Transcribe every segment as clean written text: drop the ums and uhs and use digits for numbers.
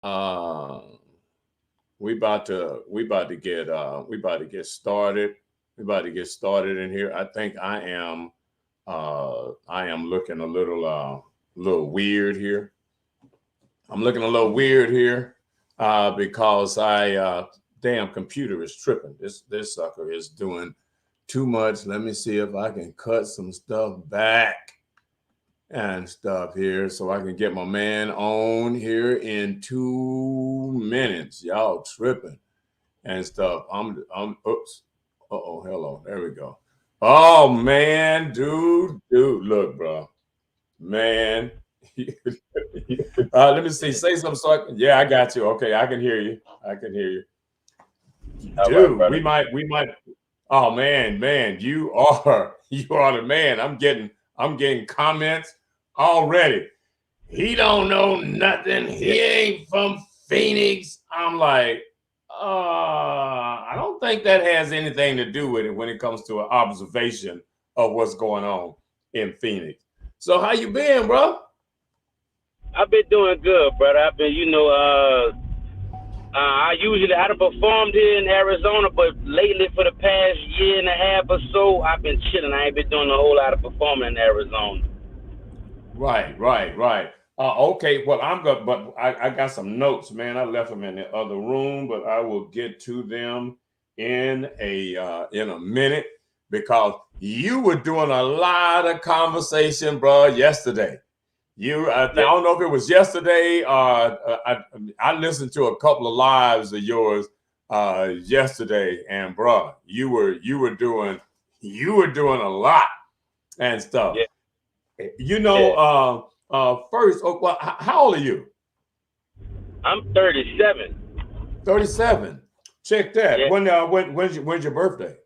Uh, we about to get started. We about to get started in here. I think I am looking little weird here. I'm looking a little weird here because I damn computer is tripping. This sucker is doing too much. Let me see if I can cut some stuff back and stuff here so I can get my man on here in 2 minutes. Y'all tripping and stuff. I'm oops. Uh-oh, hello. There we go. Oh man, dude, look, bro. Man. Let me see. Say something so yeah, I got you. Okay, I can hear you. I can hear you. All right, Dude, brother. we might oh man, you are you are the man. I'm getting comments already. He don't know nothing. He ain't from Phoenix. I'm like, I don't think that has anything to do with it when it comes to an observation of what's going on in Phoenix. So how you been, bro? I've been doing good, brother. I've been, I usually had performed here in Arizona, but lately for the past year and a half or so, I've been chilling. I ain't been doing a whole lot of performing in Arizona. Right. Okay, well, I'm good, but I got some notes, man. I left them in the other room, but I will get to them in a minute because you were doing a lot of conversation, bro, yesterday. I Yeah. don't know if it was yesterday. I listened to a couple of lives of yours yesterday, and bro, you were doing a lot and stuff. Yeah. You Yeah. know, first, oh, well, how old are you? I'm 37. 37. Check that. Yeah. When's your birthday?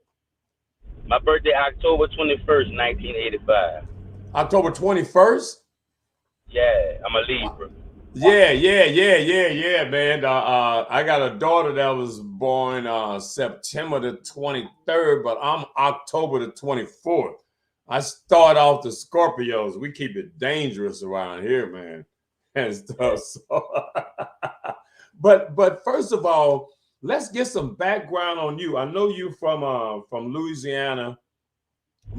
My birthday, October 21st, 1985. October 21st? Yeah, I'm a Libra. Yeah, man. I got a daughter that was born September the 23rd, but I'm October the 24th. I start off the Scorpios. We keep it dangerous around here, man, and Yeah. stuff. So, but first of all, let's get some background on you. I know you from Louisiana,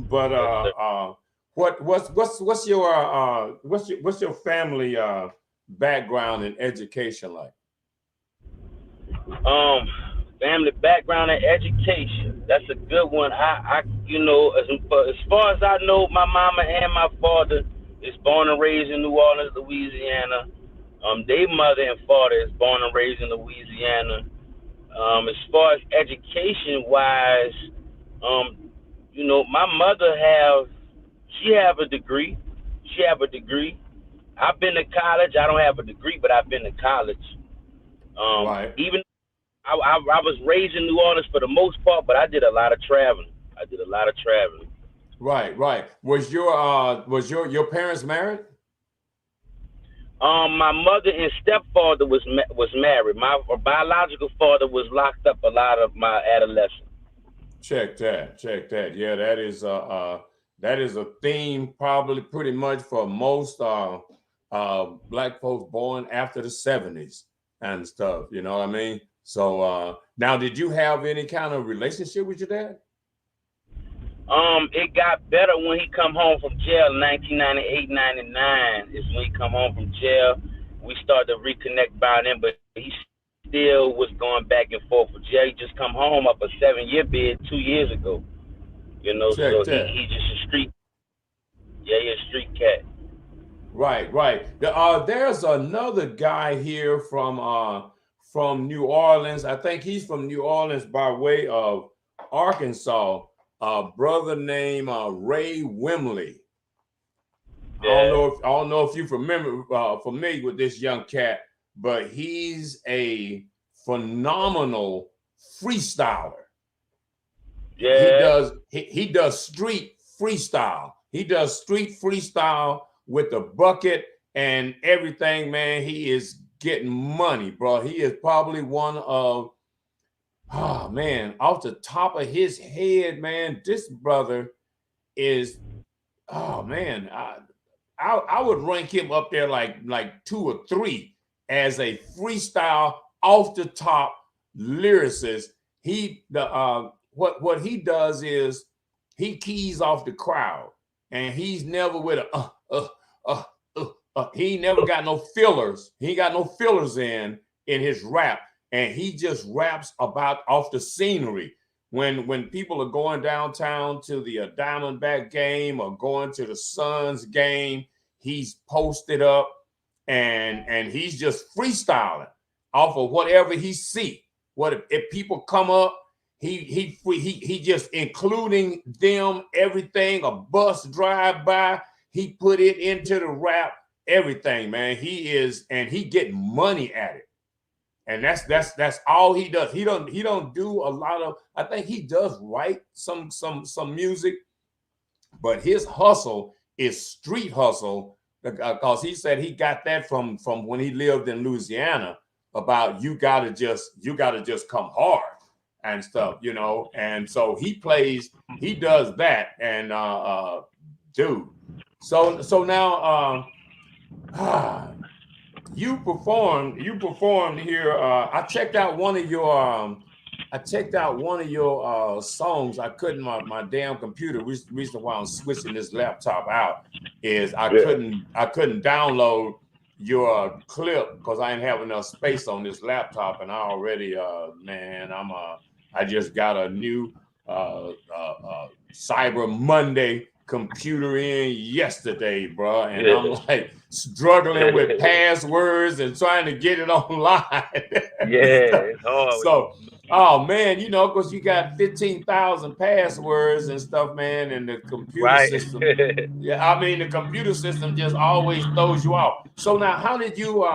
but Yes, sir. what's your family background and education like? Um, Family background and education. That's a good one. As far as I know, my mama and my father is born and raised in New Orleans, Louisiana. Their mother and father is born and raised in Louisiana. As far as education wise, um, my mother she have a degree. She have a degree. I've been to college. I don't have a degree, but I've been to college. Right, Even I was raised in New Orleans for the most part, but I did a lot of traveling. I did a lot of traveling. right. Was your parents married? My mother and stepfather was married. My biological father was locked up a lot of my adolescence. Check that. Yeah, that is a theme probably pretty much for most black folks born after the 70s and stuff. You know what I mean? So now, did you have any kind of relationship with your dad? It got better when he come home from jail in 1998, 99 is when he come home from jail. We started to reconnect by then, but he still was going back and forth with jail. He just come home up a 7-year bid 2 years ago. Check So that. he just a street, yeah, he a street cat. Right. There's another guy here from New Orleans. I think he's from New Orleans by way of Arkansas. A brother named Ray Wimley. Yeah, I don't know if you remember familiar with this young cat, but he's a phenomenal freestyler. yeah, He does street freestyle. He does street freestyle with the bucket and everything, man. He is getting money, bro. He is probably one of oh man, off the top of his head, man. This brother is oh man, I would rank him up there like two or three as a freestyle off the top lyricist. What he does is he keys off the crowd, and he's never with he never got no fillers. He ain't got no fillers in his rap, and he just raps about off the scenery. When people are going downtown to the Diamondback game or going to the Suns game, he's posted up and he's just freestyling off of whatever he see. What if people come up, he just including them, everything, a bus drive by, he put it into the rap, everything, man. He getting money at it. And that's all he does. He don't do a lot of, I think he does write some music, but his hustle is street hustle, because he said he got that from when he lived in Louisiana, about you gotta just come hard and stuff, you know. And so he does that, and dude. So now you performed here. I checked out one of your songs. I couldn't, my damn computer. Reason why I'm switching this laptop out is I couldn't download your clip because I didn't have enough space on this laptop, and I already I just got a new Cyber Monday computer in yesterday, bro, and I'm like struggling with passwords and trying to get it online. It's hard. So, oh man, you know, because you got 15,000 passwords and stuff, man, and the computer system. Yeah, I mean, the computer system just always throws you off. So now, how did you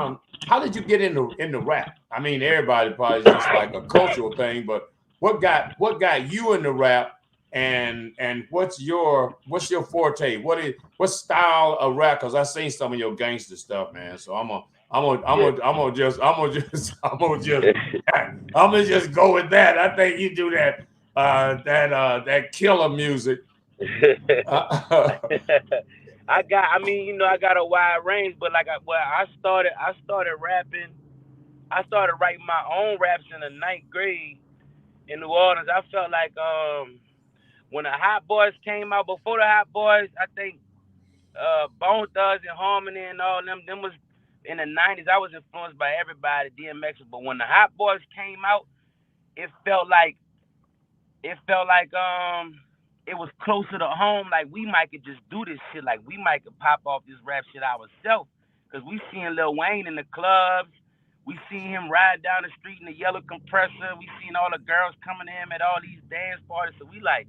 get into rap? I mean, everybody probably just like a cultural thing, but what got you into rap? And what's your forte? What style of rap? Because I seen some of your gangster stuff, man. So I'm gonna just go with that. I think you do that killer music. I got a wide range, but I started rapping. I started writing my own raps in the 9th grade in New Orleans. I felt like when the Hot Boys came out, before the Hot Boys, I think Bone Thugs and Harmony and all them was in the 90s. I was influenced by everybody, DMX. But when the Hot Boys came out, it felt like it was closer to home. Like we might could just do this shit. Like we might could pop off this rap shit ourselves. Cause we seen Lil Wayne in the clubs. We seen him ride down the street in the yellow compressor. We seen all the girls coming to him at all these dance parties. So we like,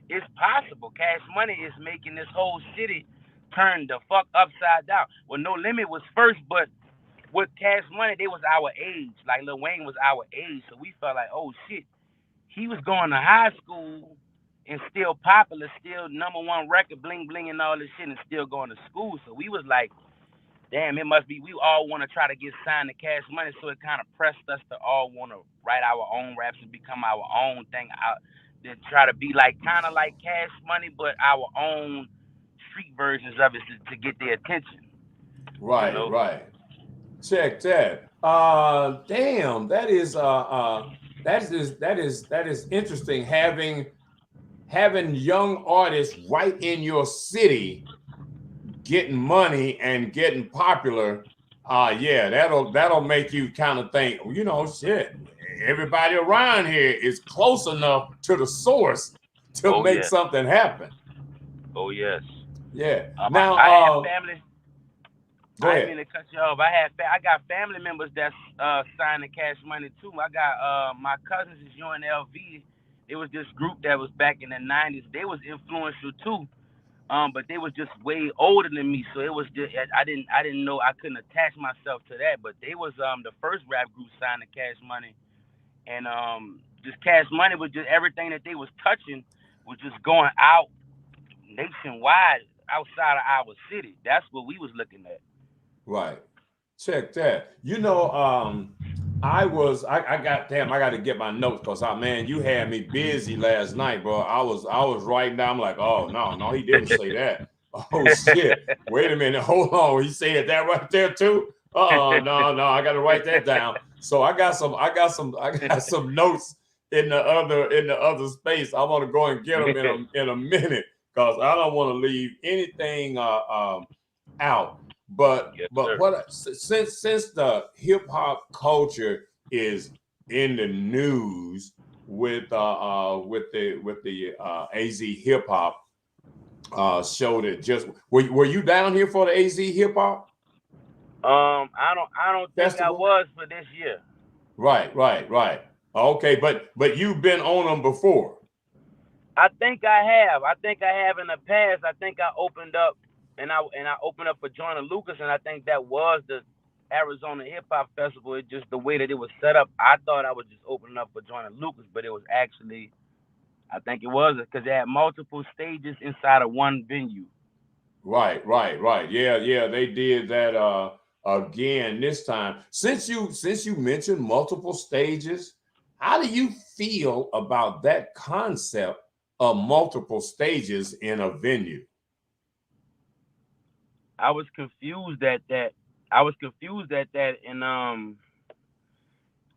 it's possible. Cash Money is making this whole city turn the fuck upside down. Well, No Limit was first, but with Cash Money, they was our age. Like Lil Wayne was our age. So we felt like, oh shit, he was going to high school and still popular, still #1 record, bling bling and all this shit, and still going to school. So we was like, damn, it must be, we all want to try to get signed to Cash Money. So it kind of pressed us to all want to write our own raps and become our own thing. To try to be like kind of like Cash Money, but our own street versions of it to get their attention. Right, you know? Right. Check that. Damn, that is interesting. Having young artists right in your city getting money and getting popular. Yeah, that'll make you kind of think, you know, shit. Everybody around here is close enough to the source to make something happen. Oh yes. Yeah. Now I have family. Go ahead. I didn't mean to cut you off. I got family members that's signed to Cash Money too. I got my cousins is UNLV. It was this group that was back in the 90s. They was influential too. But they was just way older than me, so it was just I didn't know, I couldn't attach myself to that. But they was the first rap group signed to Cash Money. And just Cash Money was just everything that they was touching was just going out nationwide outside of our city. That's what we was looking at. Right. Check that. You know, I got to get my notes because man, you had me busy last night, bro. I was writing down. I'm like, oh no, he didn't say that. Oh shit! Wait a minute, hold on. He said that right there too. No, I got to write that down. So I got some notes in the other space. I want to go and get them in a minute because I don't want to leave anything out. But Yes, but sir. what since the hip hop culture is in the news with the AZ hip hop show that just were you down here for the AZ hip hop I don't think I festival? was for this year. Right. Okay, but you've been on them before. I think I have. I think I have in the past. I think I opened up and I opened up for Joyner Lucas, and I think that was the Arizona Hip Hop Festival. It just the way that it was set up. I thought I was just opening up for Joyner Lucas, but it was actually I think it was because they had multiple stages inside of one venue. Right. Yeah, they did that again this time. Since you mentioned multiple stages, how do you feel about that concept of multiple stages in a venue? I was confused at that. I was confused at that, and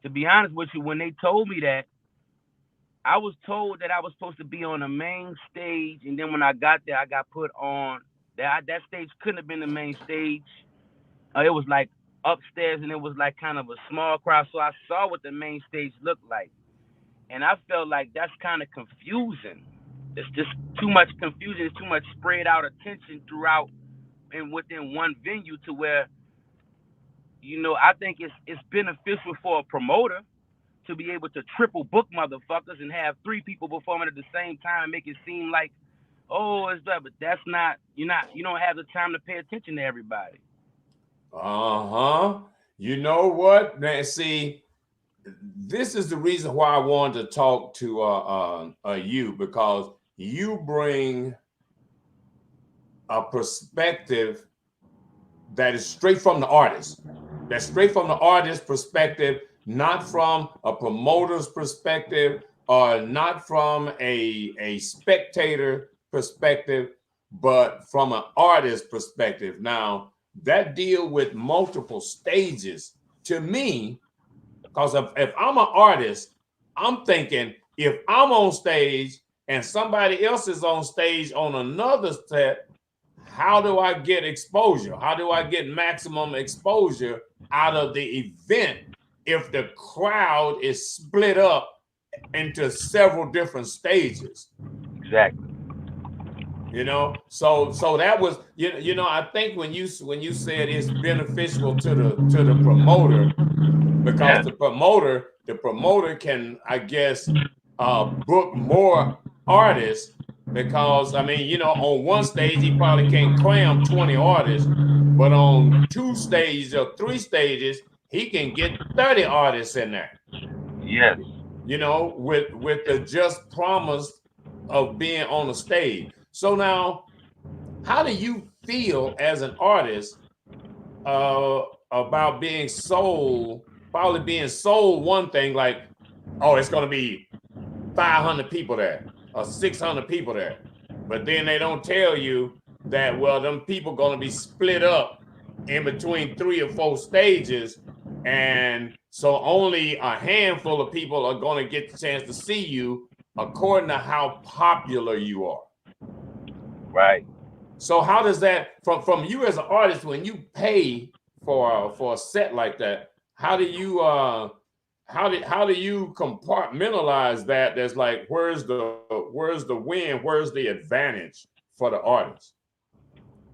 to be honest with you, when they told me that, I was told that I was supposed to be on the main stage, and then when I got there, I got put on that stage couldn't have been the main stage. It was like upstairs, and it was like kind of a small crowd, so I saw what the main stage looked like, and I felt like that's kind of confusing. It's just too much confusion. It's too much spread out attention throughout and within one venue to where I think it's beneficial for a promoter to be able to triple book motherfuckers and have three people performing at the same time and make it seem like, oh, it's that, but that's not. You don't have the time to pay attention to everybody. Uh-huh. You know what? Now, see, this is the reason why I wanted to talk to you because you bring a perspective that is straight from the artist. That's straight from the artist perspective, not from a promoter's perspective or not from a spectator perspective, but from an artist perspective. Now, that deal with multiple stages to me, because if I'm an artist, I'm thinking if I'm on stage and somebody else is on stage on another set, how do I get exposure? How do I get maximum exposure out of the event if the crowd is split up into several different stages? Exactly. So that was I think when you said it's beneficial to the promoter because Yeah. the promoter can, I guess, book more artists because I mean, on one stage he probably can't cram 20 artists, but on two stages or three stages he can get 30 artists in there. Yes. With the just promise of being on the stage. So now, how do you feel as an artist uh, about being sold? Probably being sold one thing like, oh, it's going to be 500 people there or 600 people there, but then they don't tell you that them people going to be split up in between three or four stages, and so only a handful of people are going to get the chance to see you according to how popular you are. Right. So how does that from you as an artist when you pay for a set like that? How do you compartmentalize that? That's like where's the win? Where's the advantage for the artist?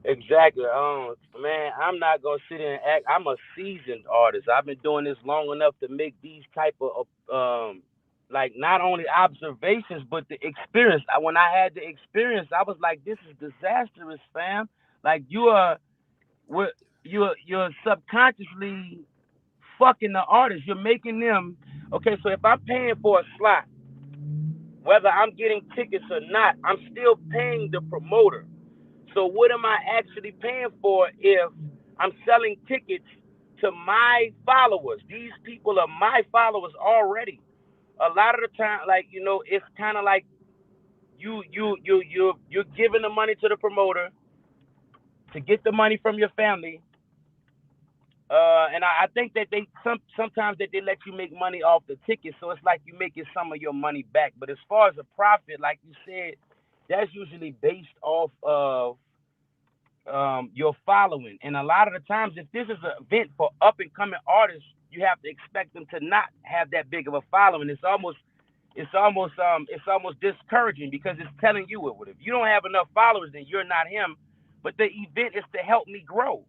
Exactly. Man, I'm not gonna sit there and act. I'm a seasoned artist. I've been doing this long enough to make these type of like not only observations but the experience. When I had the experience, I was like, this is disastrous, fam. Like you're subconsciously fucking the artist. You're making them okay. So if I'm paying for a slot, whether I'm getting tickets or not, I'm still paying the promoter. So what am I actually paying for if I'm selling tickets to my followers? These people are my followers already. A lot of the time, like it's kind of like you're giving the money to the promoter to get the money from your family And I think that sometimes that they let you make money off the ticket, so it's like you making some of your money back. But as far as a profit, like you said, that's usually based off of your following. And a lot of the times, if this is an event for up and coming artists, you have to expect them to not have that big of a following. It's almost discouraging because it's telling you it would. If you don't have enough followers, then you're not him. But the event is to help me grow.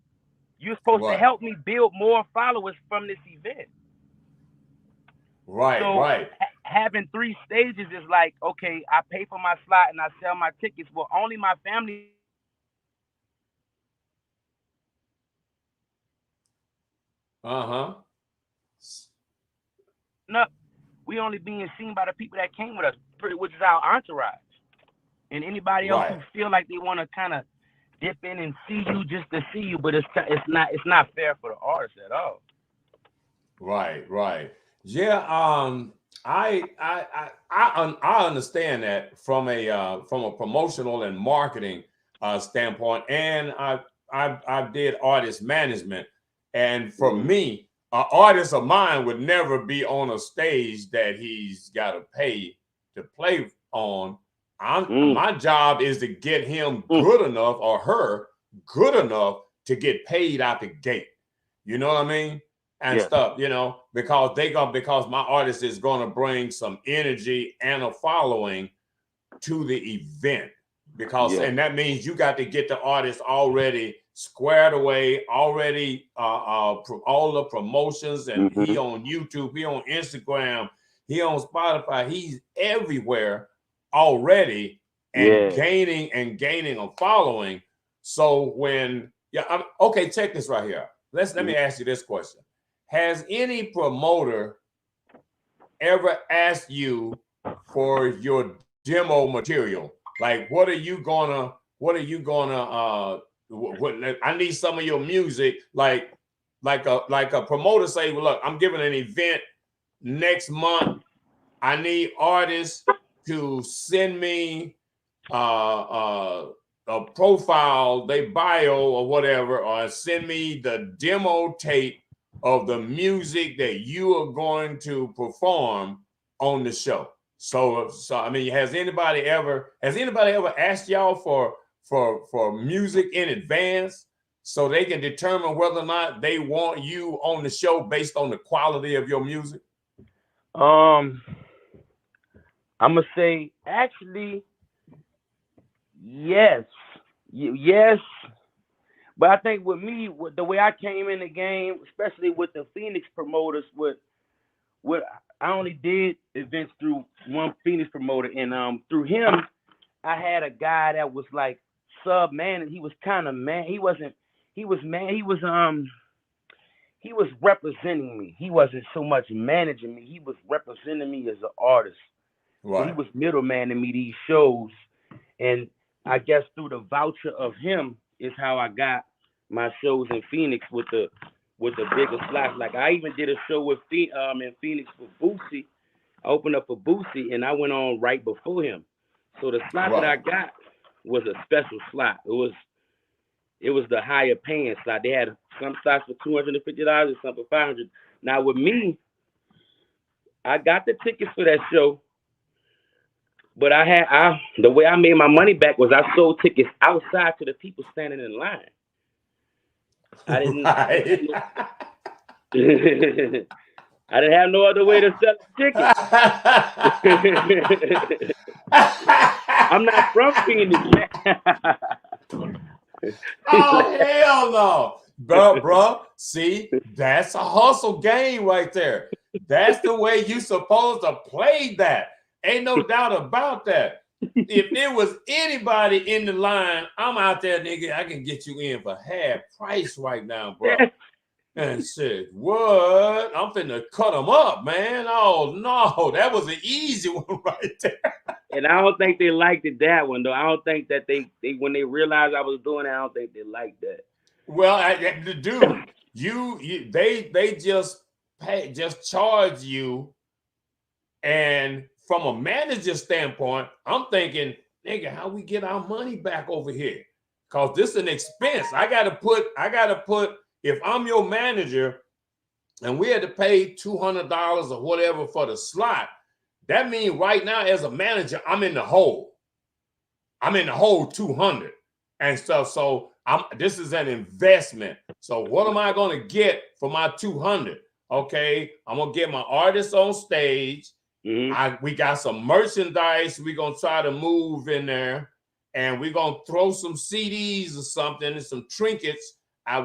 You're supposed to Right. help me build more followers from this event. Right. So Right. having 3 stages is like, okay, I pay for my slot and I sell my tickets. Well, only my family. Uh-huh. Up, we only being seen by the people that came with us, which is our entourage. And anybody else who Right. feel like they want to kind of dip in and see you just to see you, but it's not fair for the artist at all. Right. Right. Yeah. I understand that from a promotional and marketing standpoint, and I did artist management, and for Mm. me, an artist of mine would never be on a stage that he's got to pay to play on. Mm. My job is to get him Mm. good enough or her good enough to get paid out the gate. You know what I mean? And Yeah. stuff, because my artist is gonna bring some energy and a following to the event. Because Yeah. and that means you got to get the artist already squared away, already all the promotions, and he Mm-hmm. on YouTube, he on Instagram, he on Spotify, he's everywhere already and Yeah. gaining a following. So okay, check this right here. Let Mm-hmm. me ask you this question. Has any promoter ever asked you for your demo material? Like, I need some of your music. Like a promoter say, well, look, I'm giving an event next month. I need artists to send me a profile, they bio or whatever, or send me the demo tape of the music that you are going to perform on the show. So I mean, has anybody ever asked y'all for music in advance so they can determine whether or not they want you on the show based on the quality of your music? Um, I'm gonna say actually yes, yes. But I think with me, with the way I came in the game, especially with the Phoenix promoters, with I only did events through one Phoenix promoter, and through him, I had a guy that was like sub man. He was kind of man. He wasn't. He was man. He was representing me. He wasn't so much managing me. He was representing me as an artist. So he Right. was middlemaning me these shows, and I guess through the voucher of him is how I got my shows in Phoenix with the bigger slots. Like I even did a show in Phoenix for Boosie. I opened up for Boosie, and I went on right before him. So the slot that Right. I got was a special slot. It was the higher paying slot. They had some slots for $250 and some for $500. Now with me, I got the tickets for that show, but the way I made my money back was I sold tickets outside to the people standing in line. I didn't have Right. no, I didn't have no other way to sell a ticket. I'm not from Phoenix, man. Oh hell no, bro. See, that's a hustle game right there. That's the way you supposed to play that. Ain't no doubt about that. If there was anybody in the line, I'm out there, nigga. I can get you in for half price right now, bro. And said, what? I'm finna cut them up, man. Oh no, that was an easy one right there. And I don't think they liked it that one though. I don't think that they when they realized I was doing it, I don't think they liked that. Well, dude, they just charge you, and from a manager standpoint, I'm thinking, nigga, how we get our money back over here? Cause this is an expense. I gotta put if I'm your manager and we had to pay $200 or whatever for the slot, that means right now as a manager, I'm in the hole. I'm in the whole 200 and stuff. So this is an investment. So what am I going to get for my 200? Okay, I'm going to get my artists on stage. We got some merchandise we're going to try to move in there. And we're going to throw some CDs or something and some trinkets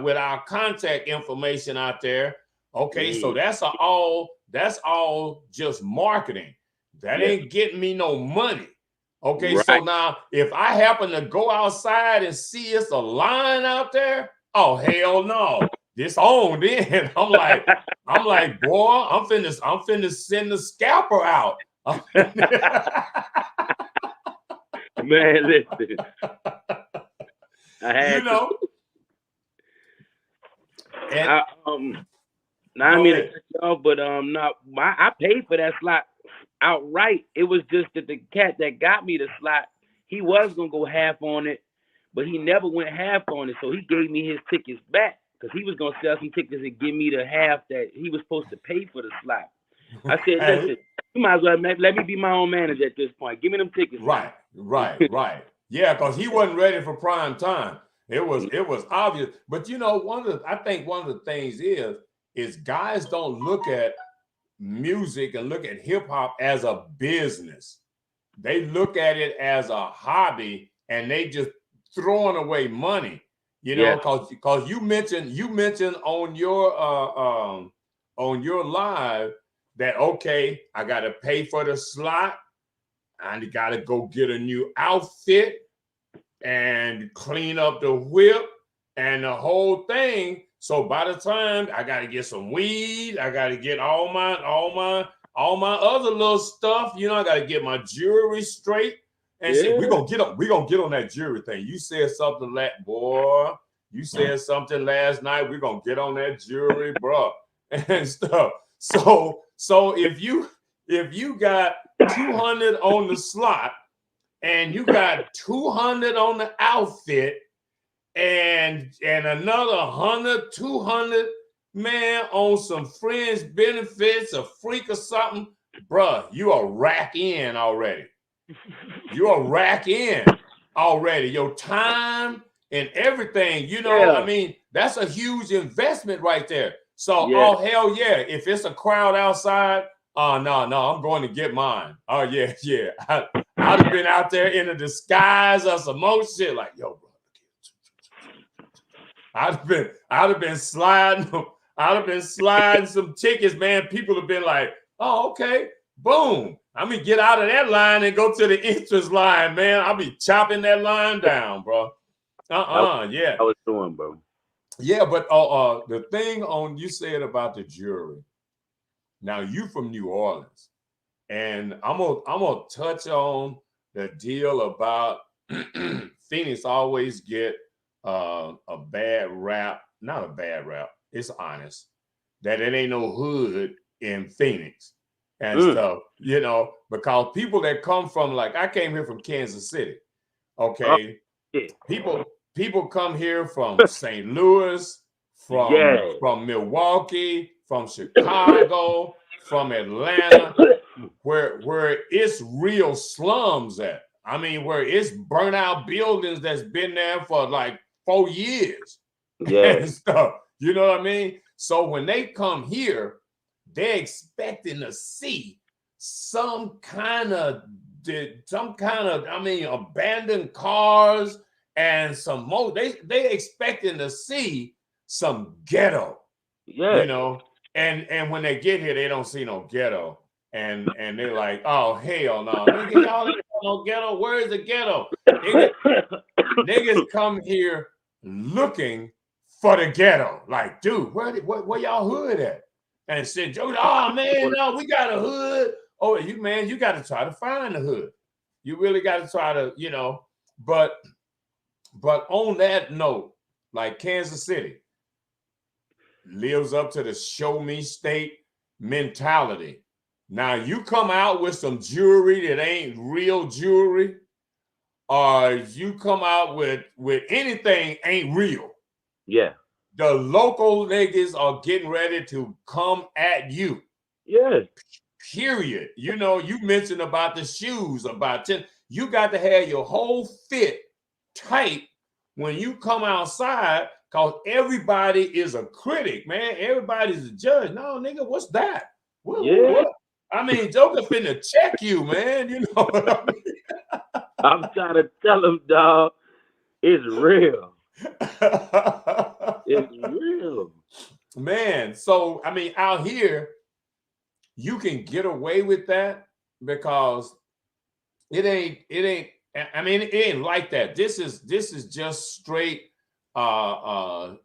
with our contact information out there. Okay, so that's all just marketing. That ain't getting me no money. Okay, right. So now if I happen to go outside and see it's a line out there, oh hell no, this on then. I'm like, boy, I'm finna send the scalper out. Man, listen. I had I mean to cut you off, but I paid for that slot outright. It was just that the cat that got me the slot, he was gonna go half on it, but he never went half on it. So he gave me his tickets back because he was gonna sell some tickets and give me the half that he was supposed to pay for the slot. I said, listen, you might as well let me be my own manager at this point. Give me them tickets. Right. Yeah, because he wasn't ready for prime time. It was obvious. But I think one of the things is guys don't look at music and look at hip hop as a business. They look at it as a hobby and they just throwing away money, because you mentioned on your live that, okay, I got to pay for the slot. I got to go get a new outfit and clean up the whip and the whole thing. So by the time I got to get some weed, I got to get all my other little stuff. I got to get my jewelry straight. And shit, we're gonna get on that jewelry thing. You said something you said something last night. We're gonna get on that jewelry, bro, and stuff. So if you got 200 on the slot and you got 200 on the outfit and another 100, 200, man, on some fringe benefits, a freak or something, bruh, you are rack in already. Your time and everything, I mean, that's a huge investment right there. So, oh, hell yeah. If it's a crowd outside, no, I'm going to get mine. Oh, yeah. I'd have been out there in a disguise or some more shit like, yo, bro. I'd have been sliding some tickets, man. People have been like, oh, okay, boom. I'm going to get out of that line and go to the entrance line, man. I'll be chopping that line down, bro. Yeah. I was doing, bro. Yeah, but the thing you said about the jewelry. Now you from New Orleans, and I'm gonna touch on the deal about Phoenix always get a bad rap. Not a bad rap. It's honest that it ain't no hood in Phoenix and stuff. Because people that come from, like, I came here from Kansas City. Okay, people come here from St. Louis, from Milwaukee, from Chicago, from Atlanta, where it's real slums at. I mean, where it's burnt out buildings that's been there for like 4 years and stuff. You know what I mean? So when they come here, they're expecting to see some kind of abandoned cars and some more. They expecting to see some ghetto. And when they get here, they don't see no ghetto, and they're like, oh hell no, nigga, y'all ain't got no ghetto. Where is the ghetto? Niggas come here looking for the ghetto. Like, dude, where y'all hood at? And said, oh man, no, we got a hood. Oh, you got to try to find the hood. You really got to try to, But on that note, like Kansas City lives up to the show me state mentality. Now you come out with some jewelry that ain't real jewelry, or you come out with anything ain't real. Yeah. the local niggas are getting ready to come at you. Yes. Period. You know, you mentioned about the shoes, about 10. You got to have your whole fit tight when you come outside, because everybody is a critic, man. Everybody's a judge. No, nigga, what's that? What? I mean, Joker finna check you, man. You know what I mean? I'm trying to tell him, dog, it's real. It's real. Man, so I mean, out here, you can get away with that because it ain't I mean, it ain't like that. This is just straight show,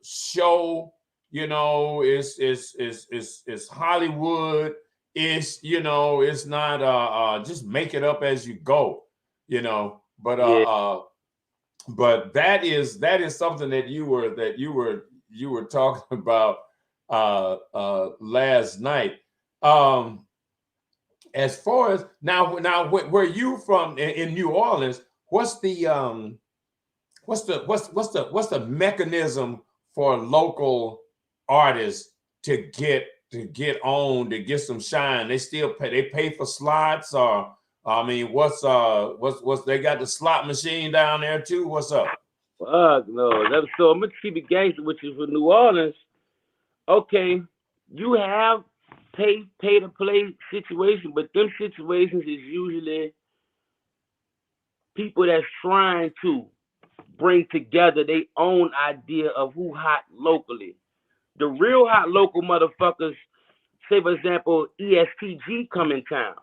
you know. It's Hollywood. It's, you know, it's not just make it up as you go, you know. But but that is something that you were talking about last night. As far as now, where you from in New Orleans? What's the mechanism for local artists to get on, to get some shine? They still pay for slots, or I mean, what's they got the slot machine down there too? What's up? Fuck no. So I'm gonna keep it gangster with you for New Orleans. Okay, you have pay to play situation, but them situations is usually people that's trying to bring together their own idea of who hot locally. The real hot local motherfuckers, say for example, ESTG come in town.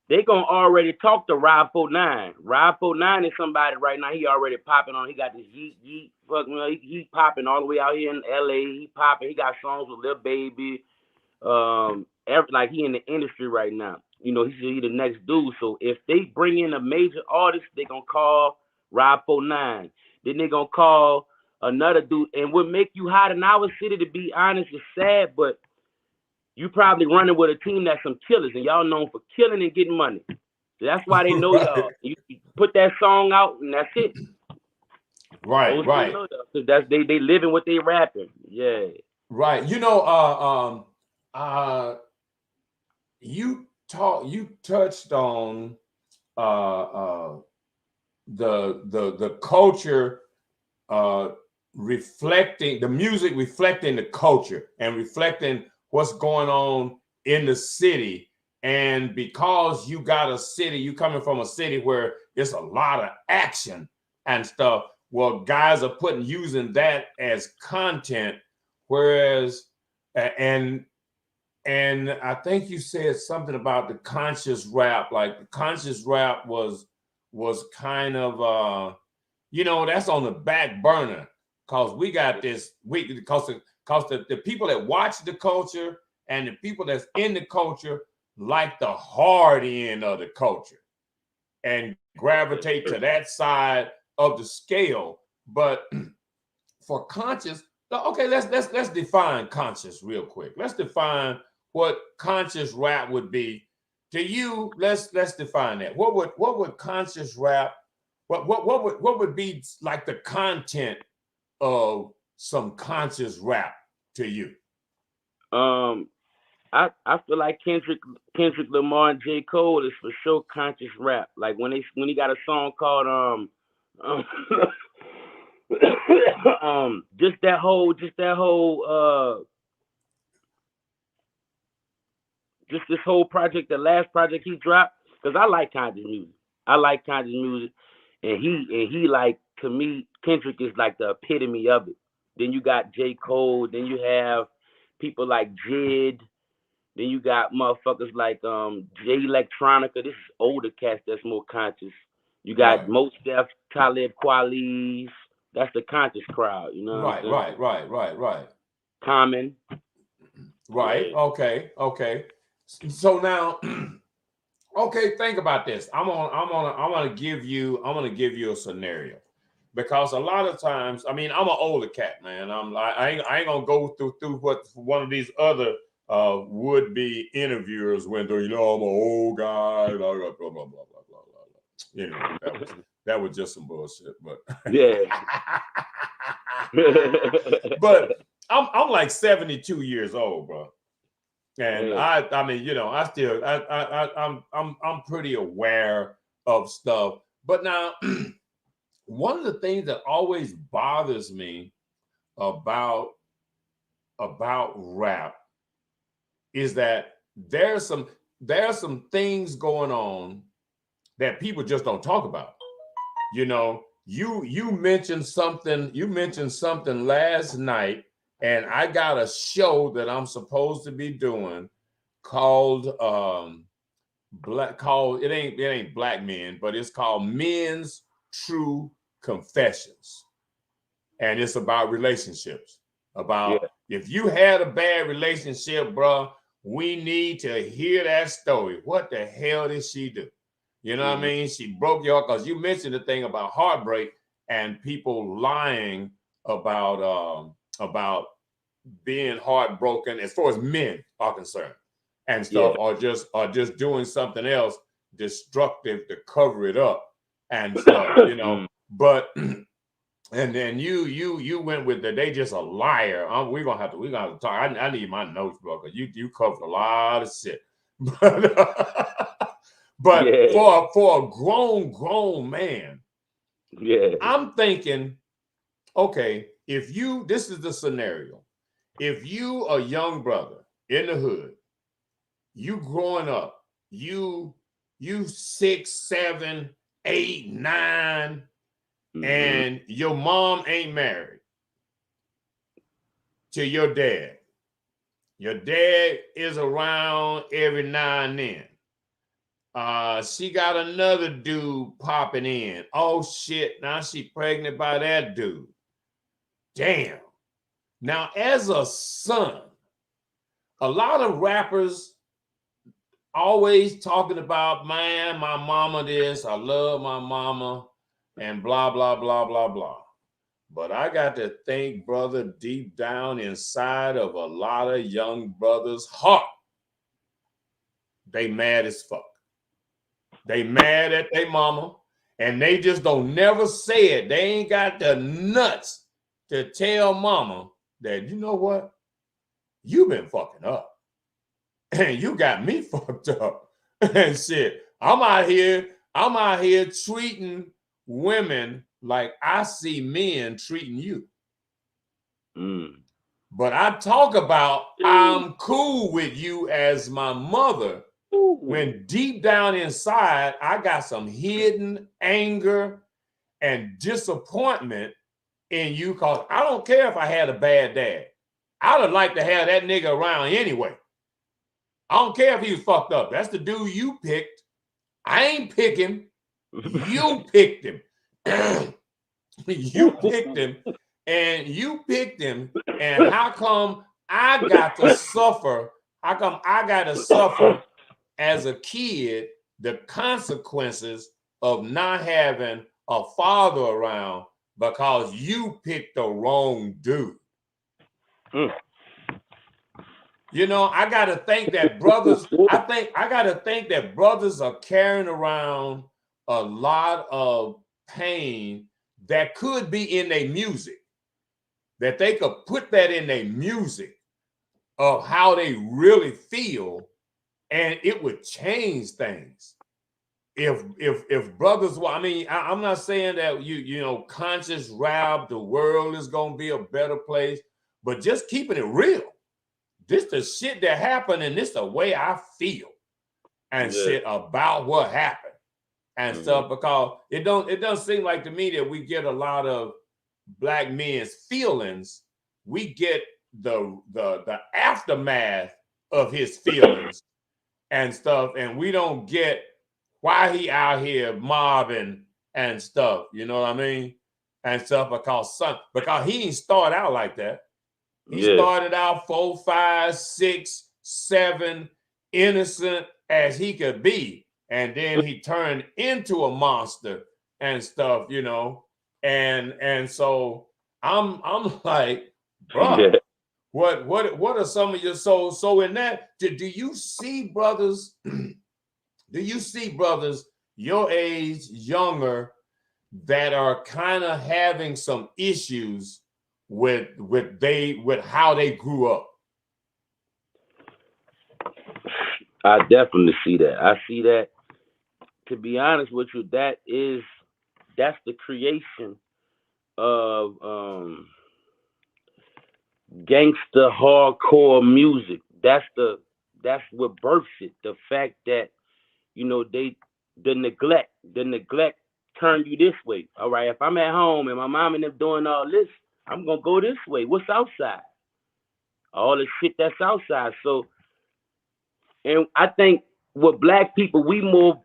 They gonna already talk to Rob 49. Rob 49 is somebody right now. He already popping on. He got this yeet. Fuck, you know, he popping all the way out here in LA. He popping. He got songs with Lil Baby. Like he in the industry right now. You know, he the next dude. So if they bring in a major artist, they gonna call Rob 49. Then they gonna call another dude. And what make you hot in our city, to be honest, is sad, but you probably running with a team that's some killers, and y'all known for killing and getting money. So that's why they know y'all. You put that song out, and that's it. Right. So that's they living what they rapping. Yeah. Right. You know, you touched on the culture reflecting the music, reflecting the culture and reflecting what's going on in the city. And because you got a city, you coming from a city where it's a lot of action and stuff, well, guys are using that as content. Whereas and I think you said something about the conscious rap, like the conscious rap was kind of you know, that's on the back burner, because we got this, because the people that watch the culture and the people that's in the culture like the hard end of the culture and gravitate to that side of the scale. But for conscious, okay, let's define conscious real quick. Let's define what conscious rap would be to you. Let's define that. What would conscious rap, what would be like the content of some conscious rap to you? I feel like Kendrick Lamar and J. Cole is for sure conscious rap. Like when he got a song called just that whole just this whole project, the last project he dropped, because I like conscious music. And he like, to me, Kendrick is like the epitome of it. Then you got J. Cole, then you have people like Jid, then you got motherfuckers like J Electronica. This is older cats that's more conscious. You got right. Mos Def, Talib Kweli's. That's the conscious crowd, you know. Right. Common. Right. Yeah. Okay. So now, okay, think about this. I'm gonna give you a scenario, because a lot of times, I mean, I'm an older cat, man. I ain't gonna go through what one of these other would-be interviewers went through. You know, I'm an old guy. Blah blah blah blah blah blah blah. You know, that was just some bullshit. But yeah. I'm like 72 years old, bro. And I mean, you know, I'm pretty aware of stuff. But now, one of the things that always bothers me about rap is that there's some things going on that people just don't talk about. You know, you mentioned something last night, and I got a show that I'm supposed to be doing called it ain't Black Men, but it's called Men's True Confessions. And it's about relationships. About if you had a bad relationship, bro, we need to hear that story. What the hell did she do? You know what I mean? She broke your heart, because you mentioned the thing about heartbreak and people lying about being heartbroken as far as men are concerned and stuff, or just doing something else destructive to cover it up and stuff, you know. But and then you went with that they just a liar. We're gonna have to talk. I need my notes, bro, because you covered a lot of shit. But for a grown man, I'm thinking, okay, this is the scenario. If you a young brother in the hood, you growing up, you 6, 7, 8, 9, and your mom ain't married to your dad. Your dad is around every now and then. She got another dude popping in. Oh shit, now she pregnant by that dude. Damn. Now, as a son, a lot of rappers always talking about, man, my mama this, I love my mama, and blah, blah, blah, blah, blah. But I got to think, brother, deep down inside of a lot of young brothers' heart, they mad as fuck. They mad at their mama, and they just don't never say it. They ain't got the nuts to tell mama that, you know what? You been fucking up. And you got me fucked up. And shit. I'm out here treating women like I see men treating you. But I talk about I'm cool with you as my mother, when deep down inside I got some hidden anger and disappointment in you, because I don't care if I had a bad dad. I would like to have that nigga around anyway. I don't care if he was fucked up. That's the dude you picked. I ain't pick him. You picked him. You picked him. And how come I got to suffer? How come I got to suffer as a kid the consequences of not having a father around because you picked the wrong dude? You know, I got to think that brothers, I got to think that brothers are carrying around a lot of pain that could be in their music, that they could put that in their music of how they really feel, and it would change things. If brothers, well, I mean, I'm not saying that you know, conscious rap, the world is going to be a better place, but just keeping it real. This the shit that happened, and this the way I feel and shit about what happened and stuff, because it doesn't seem like to me that we get a lot of black men's feelings. We get the aftermath of his feelings and stuff, and we don't get why he out here mobbing and stuff. You know what I mean? And stuff, because he didn't start out like that. He started out 4, 5, 6, 7, innocent as he could be, and then he turned into a monster and stuff, you know. And so I'm like, bro, what are some of your so in that? Do you see brothers? Do you see brothers your age, younger, that are kind of having some issues with how they grew up? I definitely see that. I see that. To be honest with you, that's the creation of gangster hardcore music. That's what births it. The fact that the neglect turn you this way. All right, if I'm at home and my mom and them doing all this, I'm gonna go this way. What's outside? All the shit that's outside. So, and I think with black people, we more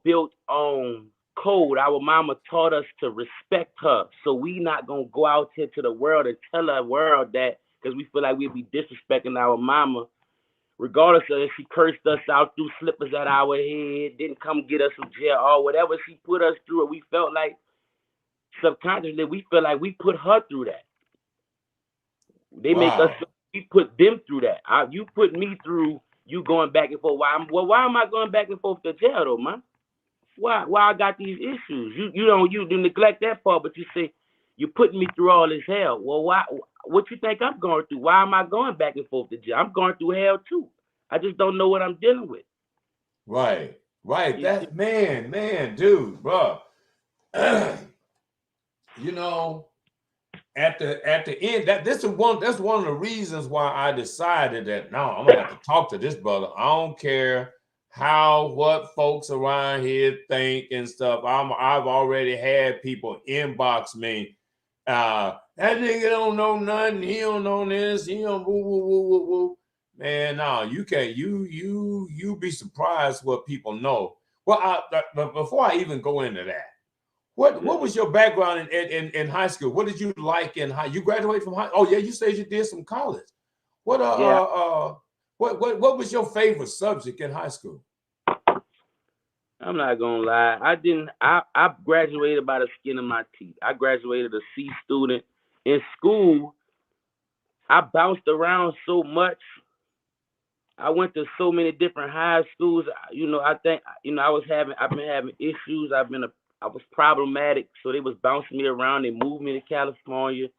built on code. Our mama taught us to respect her, so we not gonna go out here to the world and tell the world that, because we feel like we'd be disrespecting our mama, regardless of if she cursed us out, threw slippers at our head, didn't come get us from jail, or whatever she put us through, and we felt like subconsciously we feel like we put her through that. They make us, we put them through that. You put me through you going back and forth. Why am I going back and forth to jail though, man? Why I got these issues? You do neglect that part, but you say you're putting me through all this hell. Well, why? What you think I'm going through? Why am I going back and forth to jail? I'm going through hell too. I just don't know what I'm dealing with. Right. That man, dude, bro. At the end, that's one of the reasons why I decided that no, I'm gonna have to talk to this brother. I don't care what folks around here think and stuff. I've already had people inbox me. That nigga don't know nothing. He don't know this. He don't woo woo woo woo woo. Man, no, you can't. You be surprised what people know. Well, but before I even go into that, what was your background in high school? What did you like in high? You graduated from high? Oh yeah, you said you did some college. What was your favorite subject in high school? I'm not gonna lie. I graduated by the skin of my teeth. I graduated a C student. In school, I bounced around so much. I went to so many different high schools. I think I've been having issues. I was problematic, so they was bouncing me around. They moved me to California.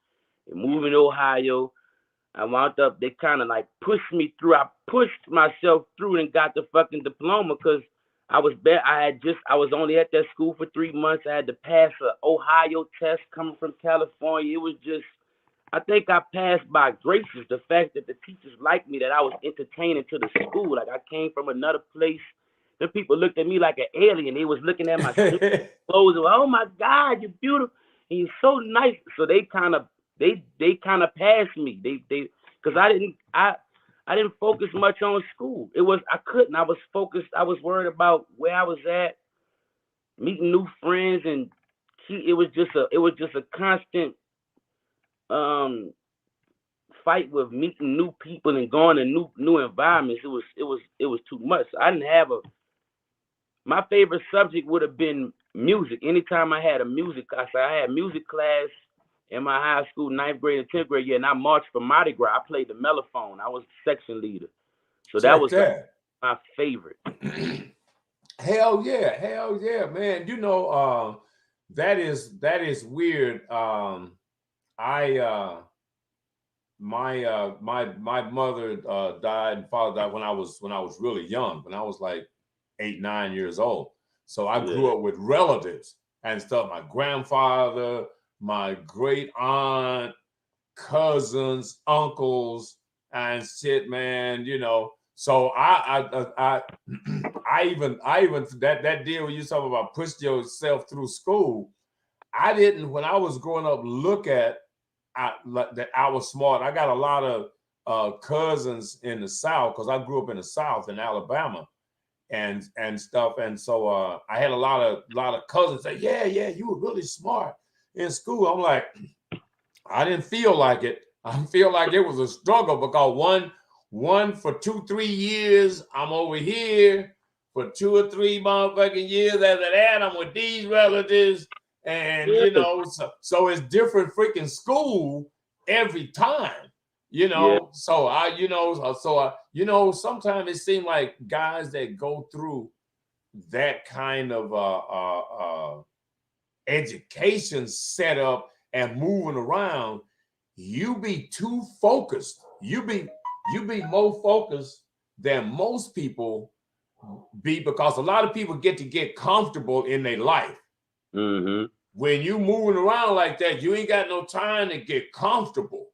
They moved me to Ohio. I wound up, they kind of like pushed me through. I pushed myself through and got the fucking diploma because I was bad. I was only at that school for 3 months. I had to pass an Ohio test coming from California. It was just, I think I passed by graces. The fact that the teachers liked me, that I was entertaining to the school. Like I came from another place. The people looked at me like an alien. They was looking at my clothes. Oh my God, you're beautiful. And you're so nice. So they kind of passed me. They because I didn't focus much on school. I couldn't. I was focused. I was worried about where I was at, meeting new friends, and it was just a constant fight with meeting new people and going to new environments. It was too much. So I didn't have my favorite subject would have been music. Anytime I had a music class, I had music class in my high school, 9th grade and 10th grade year, and I marched for Mardi Gras. I played the mellophone. I was the section leader. So that was my favorite. Hell yeah, man. That is weird. My mother died and father died when I was really young, when I was like 8, 9 years old. So I grew up with relatives and stuff. My grandfather, my great aunt, cousins, uncles, and shit, man. So I even that deal when you talking about push yourself through school. I didn't, when I was growing up, look at that I was smart. I got a lot of cousins in the South because I grew up in the South in Alabama and stuff. And so I had a lot of cousins say, yeah, you were really smart in school. I'm like, I didn't feel like it. I feel like it was a struggle because one for 2-3 years, I'm over here. For 2 or 3 motherfucking years after that, I'm with these relatives. And, so it's different freaking school every time, So sometimes it seems like guys that go through that kind of education setup and moving around, you be too focused. You be more focused than most people be, because a lot of people get comfortable in their life. Mm-hmm. When you moving around like that, you ain't got no time to get comfortable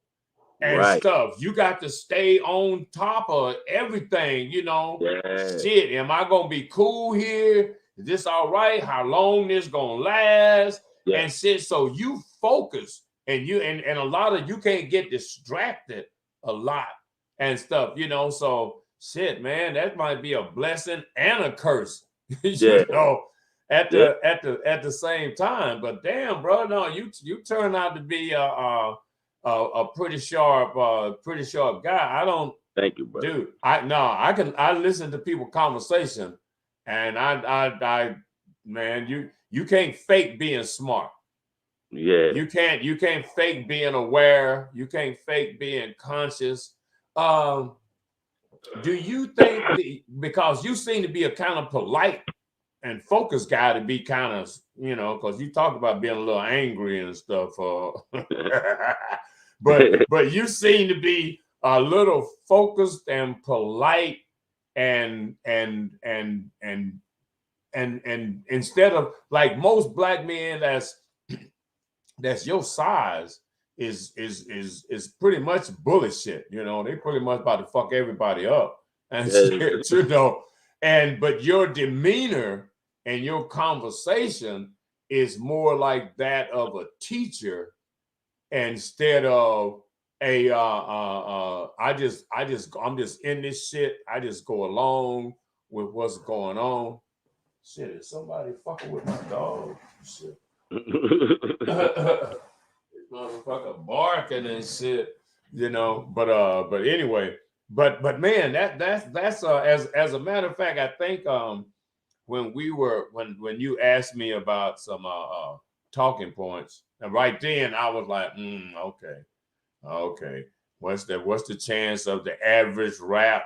and Right. stuff. You got to stay on top of everything, you know. Yeah. Shit, am I gonna be cool here? Is this all right? How long this gonna last? Yeah. And shit. So you focus, and and a lot of you can't get distracted a lot and stuff, you know. So shit, man, that might be a blessing and a curse, you know, at the same time. But damn, bro, no, you turn out to be a pretty sharp guy. I don't. Thank you, bro. Dude, I listen to people conversation, and I man, you can't fake being smart. Yeah. You can't fake being aware. You can't fake being conscious. Do you think because you seem to be a kind of polite and focused guy, to be kind of, you know, because you talk about being a little angry and stuff, but you seem to be a little focused and polite, and instead of like most black men that's your size is pretty much bullshit. You know, they pretty much about to fuck everybody up and shit, you know. But your demeanor and your conversation is more like that of a teacher instead of I'm just in this shit. I just go along with what's going on. Shit, is somebody fucking with my dog? Shit. Motherfucker barking and shit, you know. But anyway, but man, that's as a matter of fact, I think when you asked me about some talking points, and right then I was like, okay, what's the chance of the average rap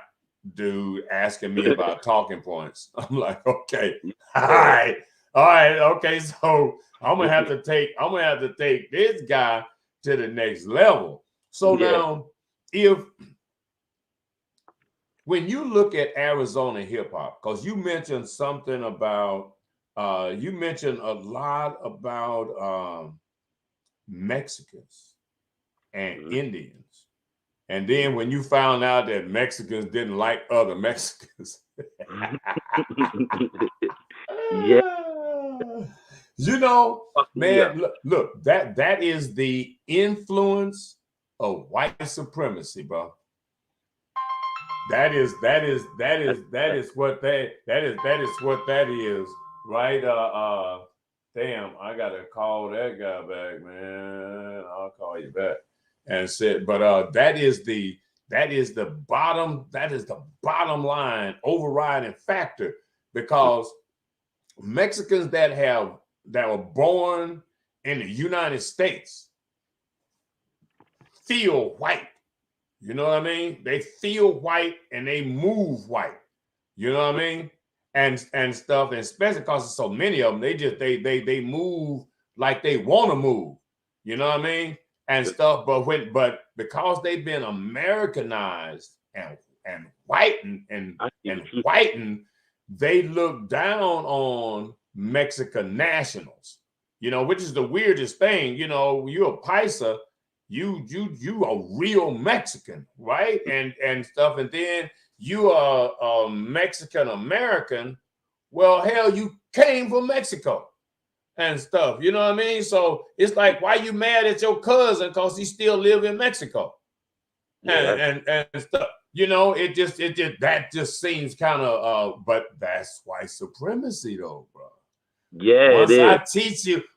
dude asking me about talking points? I'm like, okay, all right, okay, so I'm gonna have to take this guy to the next level. So now, when you look at Arizona hip hop, because you mentioned something about you mentioned a lot about Mexicans and Indians, and then when you found out that Mexicans didn't like other Mexicans. Yeah. You know, man, look, that is the influence of white supremacy, bro. That is what that is, right? Damn, I gotta call that guy back, man. I'll call you back and said, but that is the bottom line overriding factor, because Mexicans that were born in the United States feel white. You know what I mean? They feel white and they move white. You know what I mean? And stuff, and especially because there's so many of them, they move like they want to move. You know what I mean? And stuff. But because they've been Americanized and whitened and whitened, they look down on Mexican nationals, you know, which is the weirdest thing. You know, you're a paisa, you a real Mexican, right? And stuff. And then you are a Mexican American. Well, hell, you came from Mexico and stuff. You know what I mean? So it's like, why you mad at your cousin because he still live in Mexico? And stuff. You know, it just seems kind of but that's white supremacy though, bro. Yeah.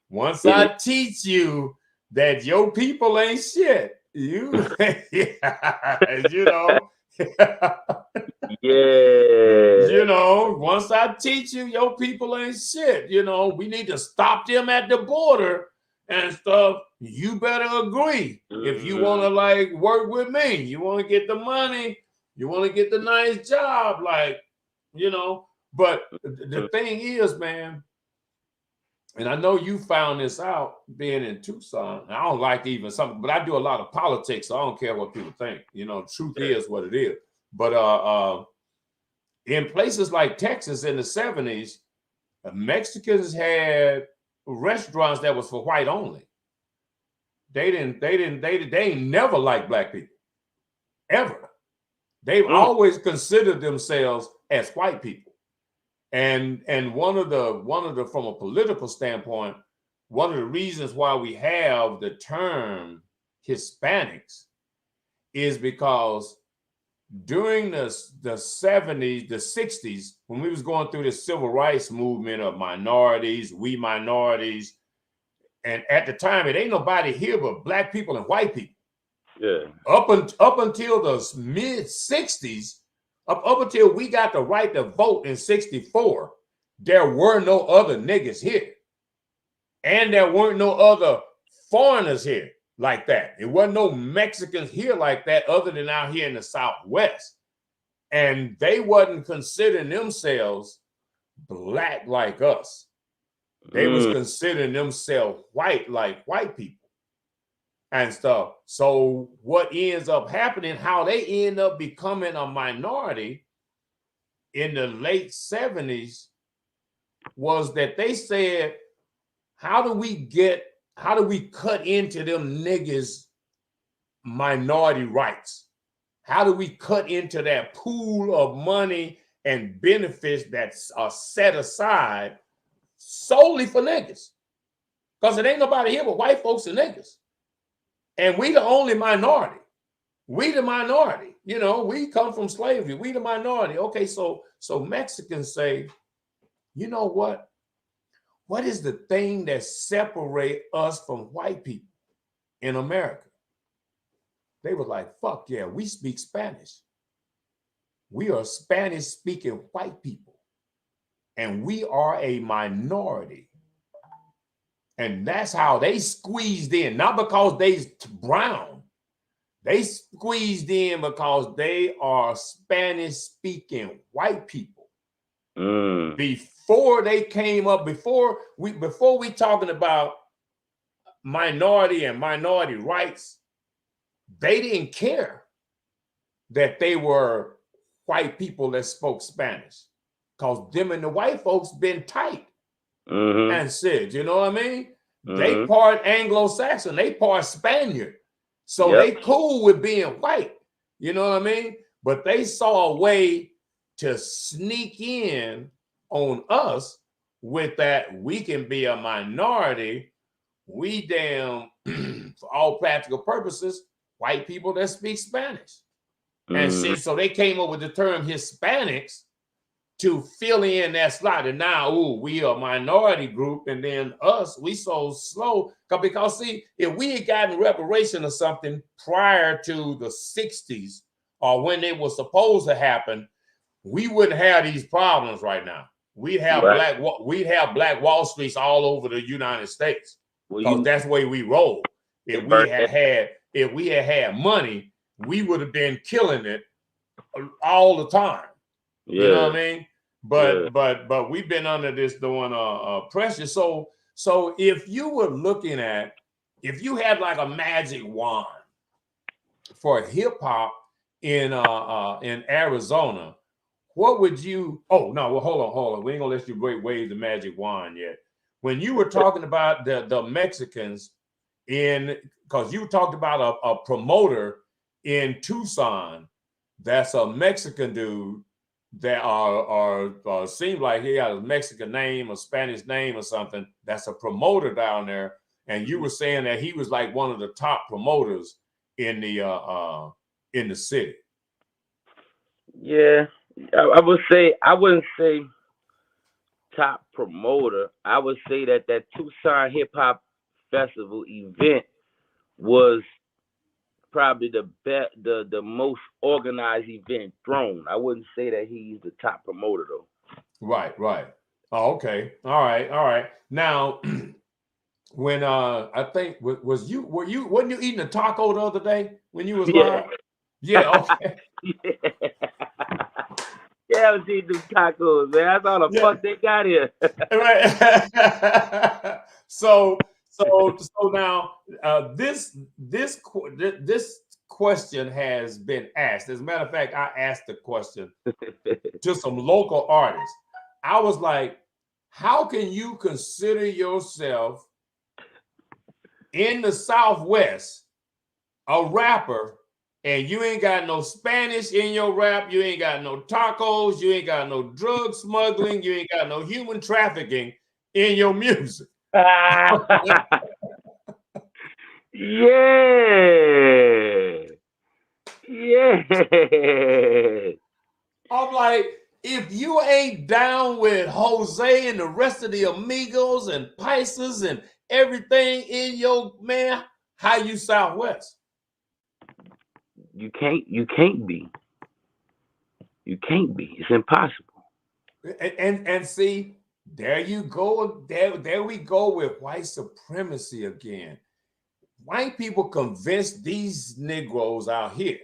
Once I teach you that your people ain't shit, you you know. You know, once I teach you your people ain't shit, you know, we need to stop them at the border and stuff. You better agree if you want to like work with me. You want to get the money, you want to get the nice job, like, you know. But the thing is, man, and I know you found this out being in Tucson. I don't like even something, but I do a lot of politics, so I don't care what people think. You know, truth is what it is. But in places like Texas in the 70s, Mexicans had restaurants that was for white only. They ain't never liked black people. Ever. They've always considered themselves as white people. And one of the from a political standpoint, one of the reasons why we have the term Hispanics is because during the 70s, the 60s, when we was going through the civil rights movement of minorities, we minorities, and at the time, it ain't nobody here but black people and white people. Yeah. Up until the mid 60s, up until we got the right to vote in 64, there were no other niggas here. And there weren't no other foreigners here like that. There wasn't no Mexicans here like that other than out here in the Southwest. And they wasn't considering themselves black like us. They was considering themselves white like white people and stuff. So what ends up happening, how they end up becoming a minority in the late 70s was that they said, how do we cut into them niggas minority rights? How do we cut into that pool of money and benefits that are set aside solely for niggas? Because it ain't nobody here but white folks and niggas. And we the only minority. We the minority. You know, we come from slavery. We the minority. Okay, so Mexicans say, you know what? What is the thing that separate us from white people in America? They were like, fuck yeah, we speak Spanish. We are Spanish-speaking white people. And we are a minority. And that's how they squeezed in, not because they brown. They squeezed in because they are Spanish-speaking white people. Before they came up, before we talking about minority and minority rights, they didn't care that they were white people that spoke Spanish, because them and the white folks been tight. And said, you know what I mean? They part Anglo-Saxon, they part Spaniard. So they cool with being white. You know what I mean? But they saw a way to sneak in on us with that we can be a minority. We damn, for all practical purposes, white people that speak Spanish. And so they came up with the term Hispanics to fill in that slot. And now, we are a minority group, and then us, we so slow. Because see, if we had gotten reparation or something prior to the 60s, or when it was supposed to happen, we wouldn't have these problems right now. We'd have black Wall Streets all over the United States. Because that's the way we roll. If we had had money, we would have been killing it all the time. You know what I mean? But we've been under this doing pressure. So if you were looking at, if you had like a magic wand for hip hop in Arizona, what would you? Oh no, well hold on. We ain't gonna let you wave the magic wand yet. When you were talking about the Mexicans because you talked about a promoter in Tucson that's a Mexican dude that are seem like he got a Mexican name, a Spanish name or something, that's a promoter down there. And you were saying that he was like one of the top promoters in the city. Yeah, I would say, I wouldn't say top promoter. I would say that Tucson Hip Hop Festival event was probably the most organized event thrown. I wouldn't say that he's the top promoter though. Right. Oh, okay. All right. Now, when I think wasn't you eating a taco the other day when you was live? Yeah. Okay. KFC do tacos, man. That's all the fuck they got here. Right. so now this question has been asked. As a matter of fact, I asked the question to some local artists. I was like, how can you consider yourself in the Southwest a rapper and you ain't got no Spanish in your rap, you ain't got no tacos, you ain't got no drug smuggling, you ain't got no human trafficking in your music? Yeah. I'm like, if you ain't down with Jose and the rest of the Amigos and Pisces and everything in your, man, how you Southwest? You can't be. You can't be. It's impossible. And see, there you go. There we go with white supremacy again. White people convinced these Negroes out here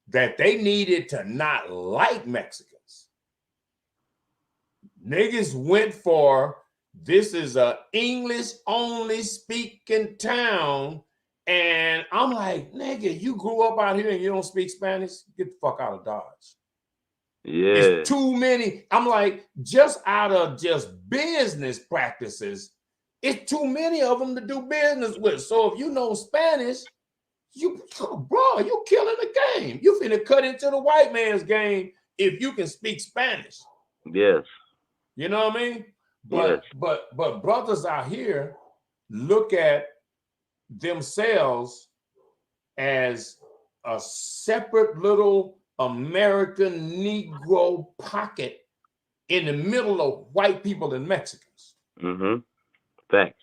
that they needed to not like Mexicans. Niggas went for, this is a English only speaking town. And I'm like, nigga, you grew up out here and you don't speak Spanish? Get the fuck out of Dodge. Yeah. It's too many. I'm like, just out of just business practices, it's too many of them to do business with. So if you know Spanish, you killing the game. You finna cut into the white man's game if you can speak Spanish. Yes. You know what I mean? But brothers out here look at themselves as a separate little American Negro pocket in the middle of white people and Mexicans. Mm-hmm. Thanks.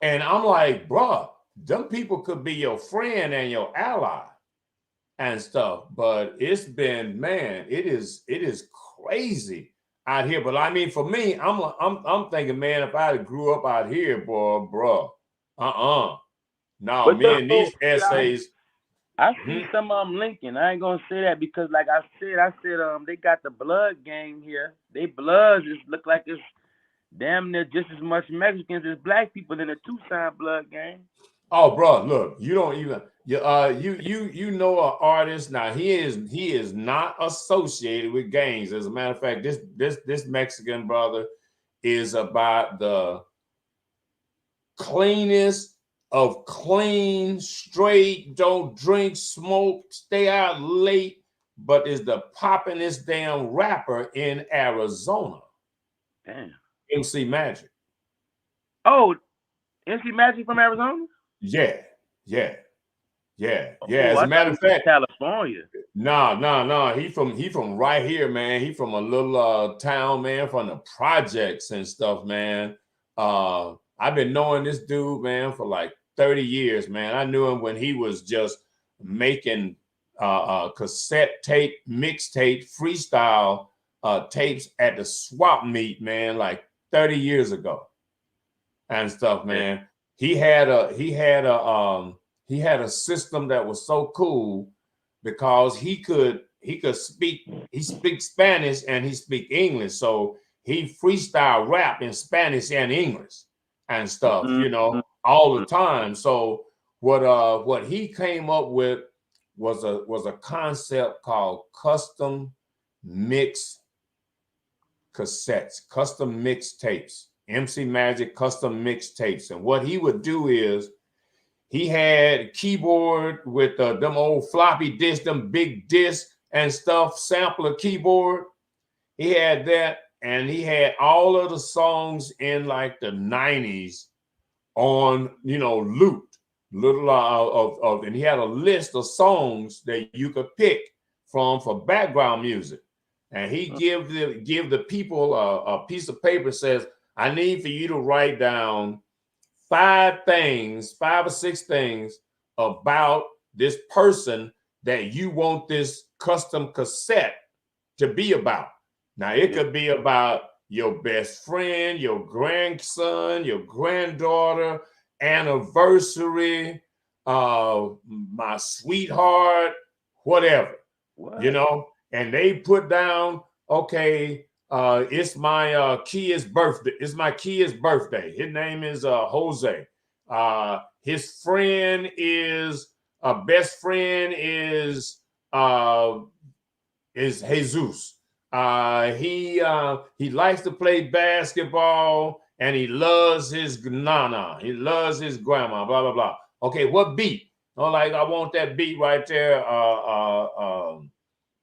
And I'm like, bro, them people could be your friend and your ally and stuff. But it's been, man, it is crazy out here. But I mean, for me, I'm thinking, man, if I grew up out here, boy, bro, no, but me and these essays. I see some of them linking. I ain't gonna say that because, like I said, they got the blood gang here. They bloods just look like it's damn near just as much Mexicans as black people in the Tucson blood gang. Oh, bro, look, you don't even you know an artist now. He is not associated with gangs. As a matter of fact, this Mexican brother is about the cleanest of clean, straight, don't drink, smoke, stay out late, but is the poppin'est damn rapper in Arizona. Damn. MC Magic. Oh, MC Magic from Arizona? Yeah. Oh, As a matter of fact, California. No. He from right here, man. He from a little town, man, from the projects and stuff, man. I've been knowing this dude, man, for like 30 years, man. I knew him when he was just making cassette tape, mixtape, freestyle tapes at the swap meet, man, like 30 years ago and stuff, man. He had a system that was so cool because he speak Spanish and he speak English. So he freestyle rap in Spanish and English and stuff, you know, all the time. So what he came up with was a concept called custom mix cassettes, custom mix tapes, MC Magic custom mix tapes. And what he would do is he had keyboard with them old floppy disks, them big discs and stuff, sampler keyboard. He had that, and he had all of the songs in like the 90s on, loop. And he had a list of songs that you could pick from for background music. And he give the people a piece of paper, says, I need for you to write down 5 or 6 things about this person that you want this custom cassette to be about. Now, it could be about your best friend, your grandson, your granddaughter, anniversary, my sweetheart, whatever, and they put down okay, it's my kid's birthday. It's my kid's birthday. His name is Jose. His friend is best friend is Jesus. He likes to play basketball and he loves his nana. He loves his grandma. Blah blah blah. Okay, what beat? Oh, like I want that beat right there.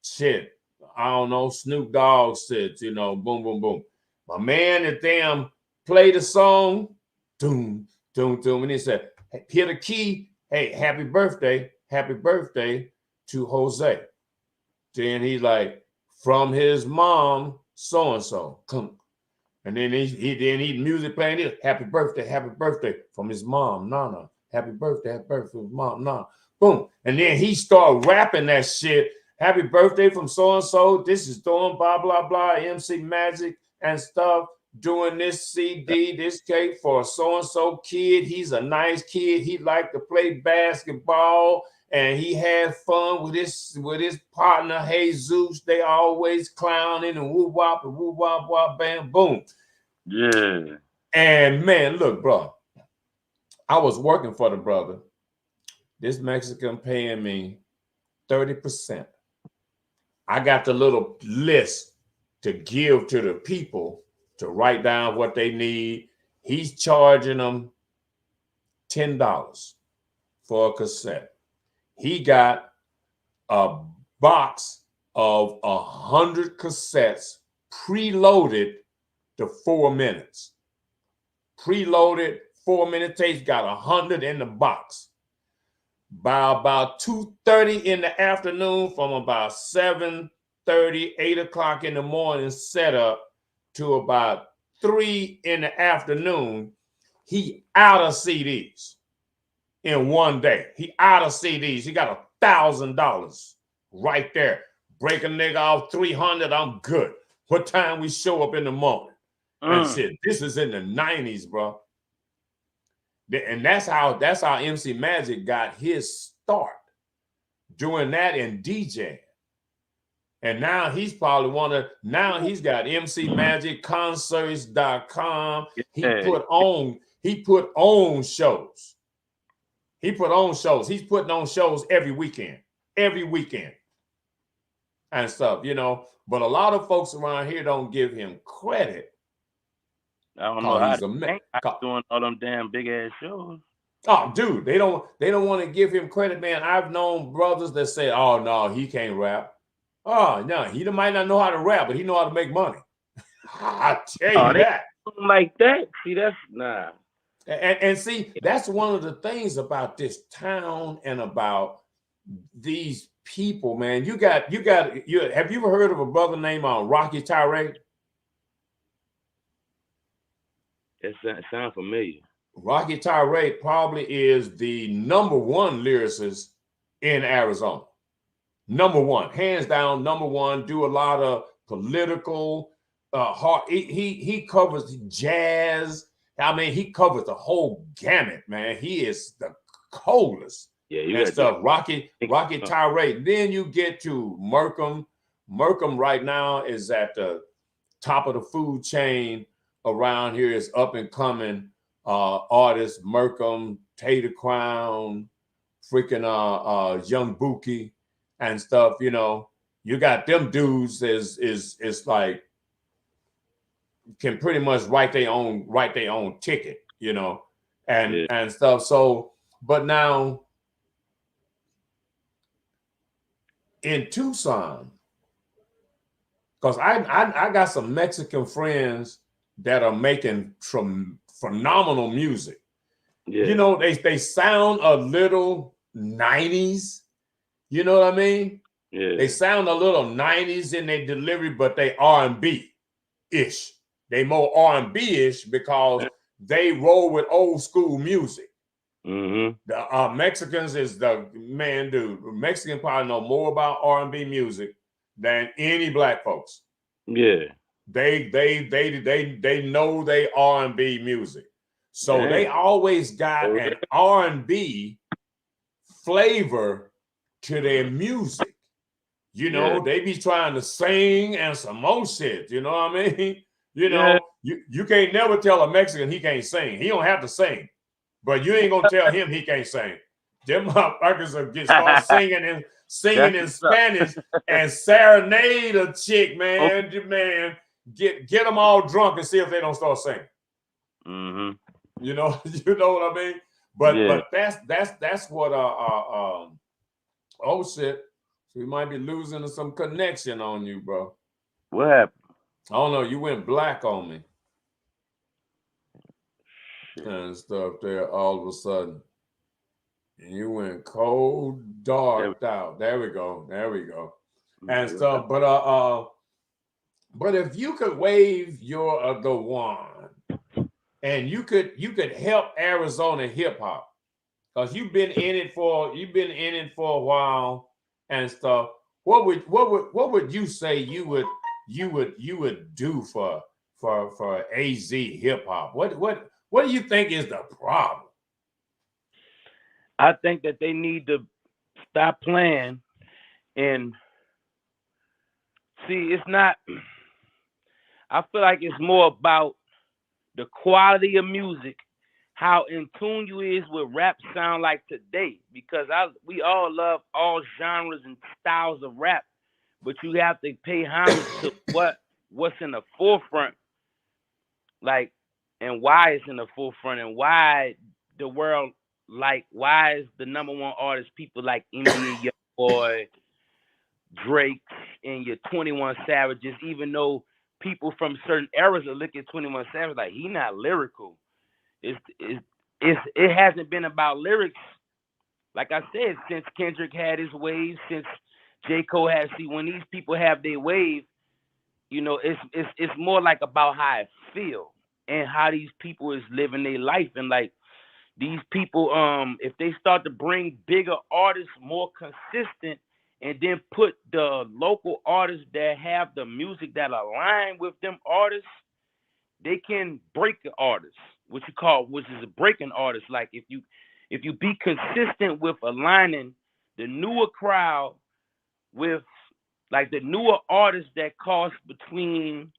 Shit. I don't know. Snoop Dogg said, you know, boom boom boom. My man, if damn play the song, doom doom doom, and he said, hit a key. Hey, happy birthday to Jose. Then he's like, from his mom, so and so. And then he music playing it. Happy birthday from his mom, Nana. Happy birthday from mom, Nana. Boom. And then he started rapping that shit. Happy birthday from so and so. This is doing blah blah blah. MC Magic and stuff. Doing this CD, this cake for so and so kid. He's a nice kid. He liked to play basketball. And he had fun with his partner, Jesus. They always clowning and woo wop and woo wop wop bam boom. Yeah. And man, look, bro, I was working for the brother. This Mexican paying me 30%. I got the little list to give to the people to write down what they need. He's charging them $10 for a cassette. He got a box of 100 cassettes preloaded to 4 minutes. Preloaded 4-minute tapes, got 100 in the box. By about 2:30 in the afternoon, from about 7:30, 8 o'clock in the morning setup to about 3 in the afternoon, he out of CDs. In one day, he out of CDs. He got $1,000 right there. Break a nigga off 300. I'm good. What time we show up in the morning? And shit, this is in the 90s, bro. And that's how MC Magic got his start, doing that and DJing. And now he's probably he's got MC Magic Concerts.com. He put on shows. He put on shows. He's putting on shows every weekend and stuff, you know. But a lot of folks around here don't give him credit. I don't know how he's doing all them damn big ass shows. Oh, dude, they don't want to give him credit, man. I've known brothers that say, "Oh no, he can't rap." Oh no, he might not know how to rap, but he know how to make money. I tell you that. Like that. See, that's nah. And see, that's one of the things about this town and about these people, man. Have you ever heard of a brother named Rocky Tirade? It sounds familiar. Rocky Tirade probably is the #1 lyricist in Arizona. #1, hands down, #1. Do a lot of political, hard. He covers jazz. I mean, he covers the whole gamut, man. He is the coldest. Yeah, you and stuff. Rocky Tirade. Then you get to Merkham. Merkham right now is at the top of the food chain around here. Is up and coming artists. Merkham, Tater Crown, freaking Young Buki and stuff. You know, you got them dudes is like can pretty much write their own ticket, you know, and stuff. So, but now in Tucson, because I got some Mexican friends that are making phenomenal music. Yeah. You know, they sound a little 90s. You know what I mean? Yeah. They sound a little 90s in their delivery, but they R&B-ish. They more R&B-ish because they roll with old school music. Mm-hmm. The Mexicans is the man, dude. Mexican probably know more about R&B music than any black folks. Yeah, they know they R&B music, so they always got an R&B flavor to their music. you know, they be trying to sing and some more shit. You know what I mean? You know, you can't never tell a Mexican he can't sing. He don't have to sing, but you ain't gonna tell him he can't sing. Them motherfuckers will start singing in Spanish and serenade a chick, man. Man, get them all drunk and see if they don't start singing. Mm-hmm. You know what I mean? But that's what oh shit. We might be losing some connection on you, bro. What happened? I don't know. You went black on me and stuff there all of a sudden. And you went cold, dark out. There we go. And stuff. But if you could wave your the wand and you could help Arizona hip hop, because you've been in it for a while and stuff. What would you say you would do for AZ hip hop? What do you think is the problem? I think that they need to stop playing and see. It's not. I feel like it's more about the quality of music, how in tune you is with rap sound like today. Because we all love all genres and styles of rap, but you have to pay homage to what's in the forefront, like, and why it's in the forefront, and why the world, like, why is the #1 artist people like NBA Youngboy, Drake, and your 21 Savages, even though people from certain eras will look at 21 Savage like he not lyrical. It hasn't been about lyrics, like I said, since Kendrick had his wave, since J. Cole has. See, when these people have their wave, you know, it's more like about how I feel and how these people is living their life. And like these people, if they start to bring bigger artists, more consistent, and then put the local artists that have the music that align with them artists, they can break the artists, which is a breaking artist. Like if you be consistent with aligning the newer crowd with like the newer artists that cost between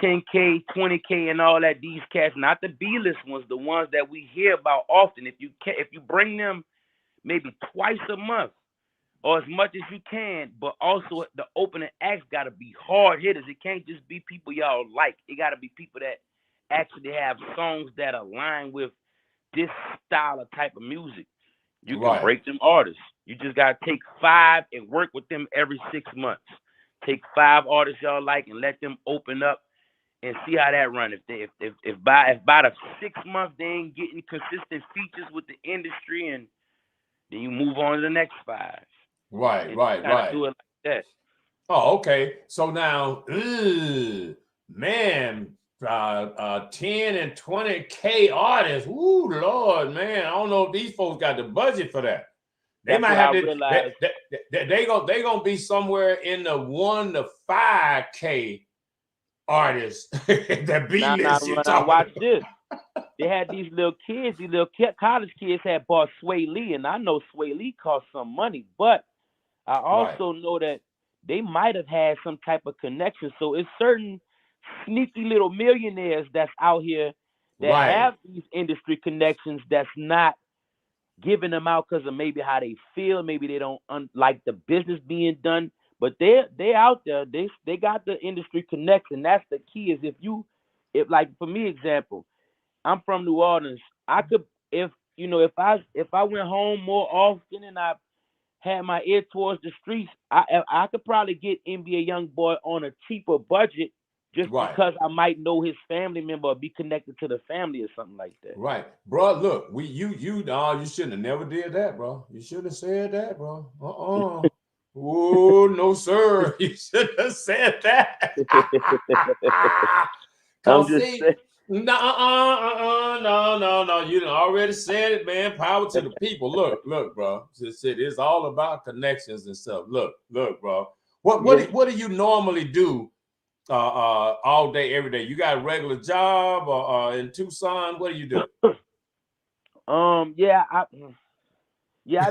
$10K, $20K, and all that, these cats, not the B-list ones, the ones that we hear about often. If you bring them maybe twice a month or as much as you can, but also the opening acts got to be hard hitters. It can't just be people y'all like. It got to be people that actually have songs that align with this style of type of music. You can break them artists. You just got to take 5 and work with them every 6 months. Take 5 artists y'all like and let them open up and see how that run. If by the 6 months they ain't getting consistent features with the industry, and then you move on to the next 5. Right. Do it like that. Oh, okay. So now, man, 10 and 20K artists. Ooh, Lord, man, I don't know if these folks got the budget for that. They might have to. They gonna be somewhere in the 1 to 5K artists that be now watch this. They had these little kids, these little college kids had bought Sway Lee, and I know Sway Lee cost some money, but I also know that they might have had some type of connection. So it's certain sneaky little millionaires that's out here that have these industry connections that's not giving them out because of maybe how they feel. Maybe they don't like the business being done, but they out there. They got the industry connection. That's the key. Is if like for me, example, I'm from New Orleans. I could if I went home more often and I had my ear towards the streets, I could probably get NBA Youngboy on a cheaper budget just because I might know his family member or be connected to the family or something like that. Right, bro. Look, you shouldn't have never did that, bro. You should have said that, bro. Oh no, sir. You should have said that. I'm just saying. No. You done already said it, man. Power to the people. Look, bro. It's all about connections and stuff. Look, bro. What do you normally do all day, every day? You got a regular job or in Tucson? What do you do? I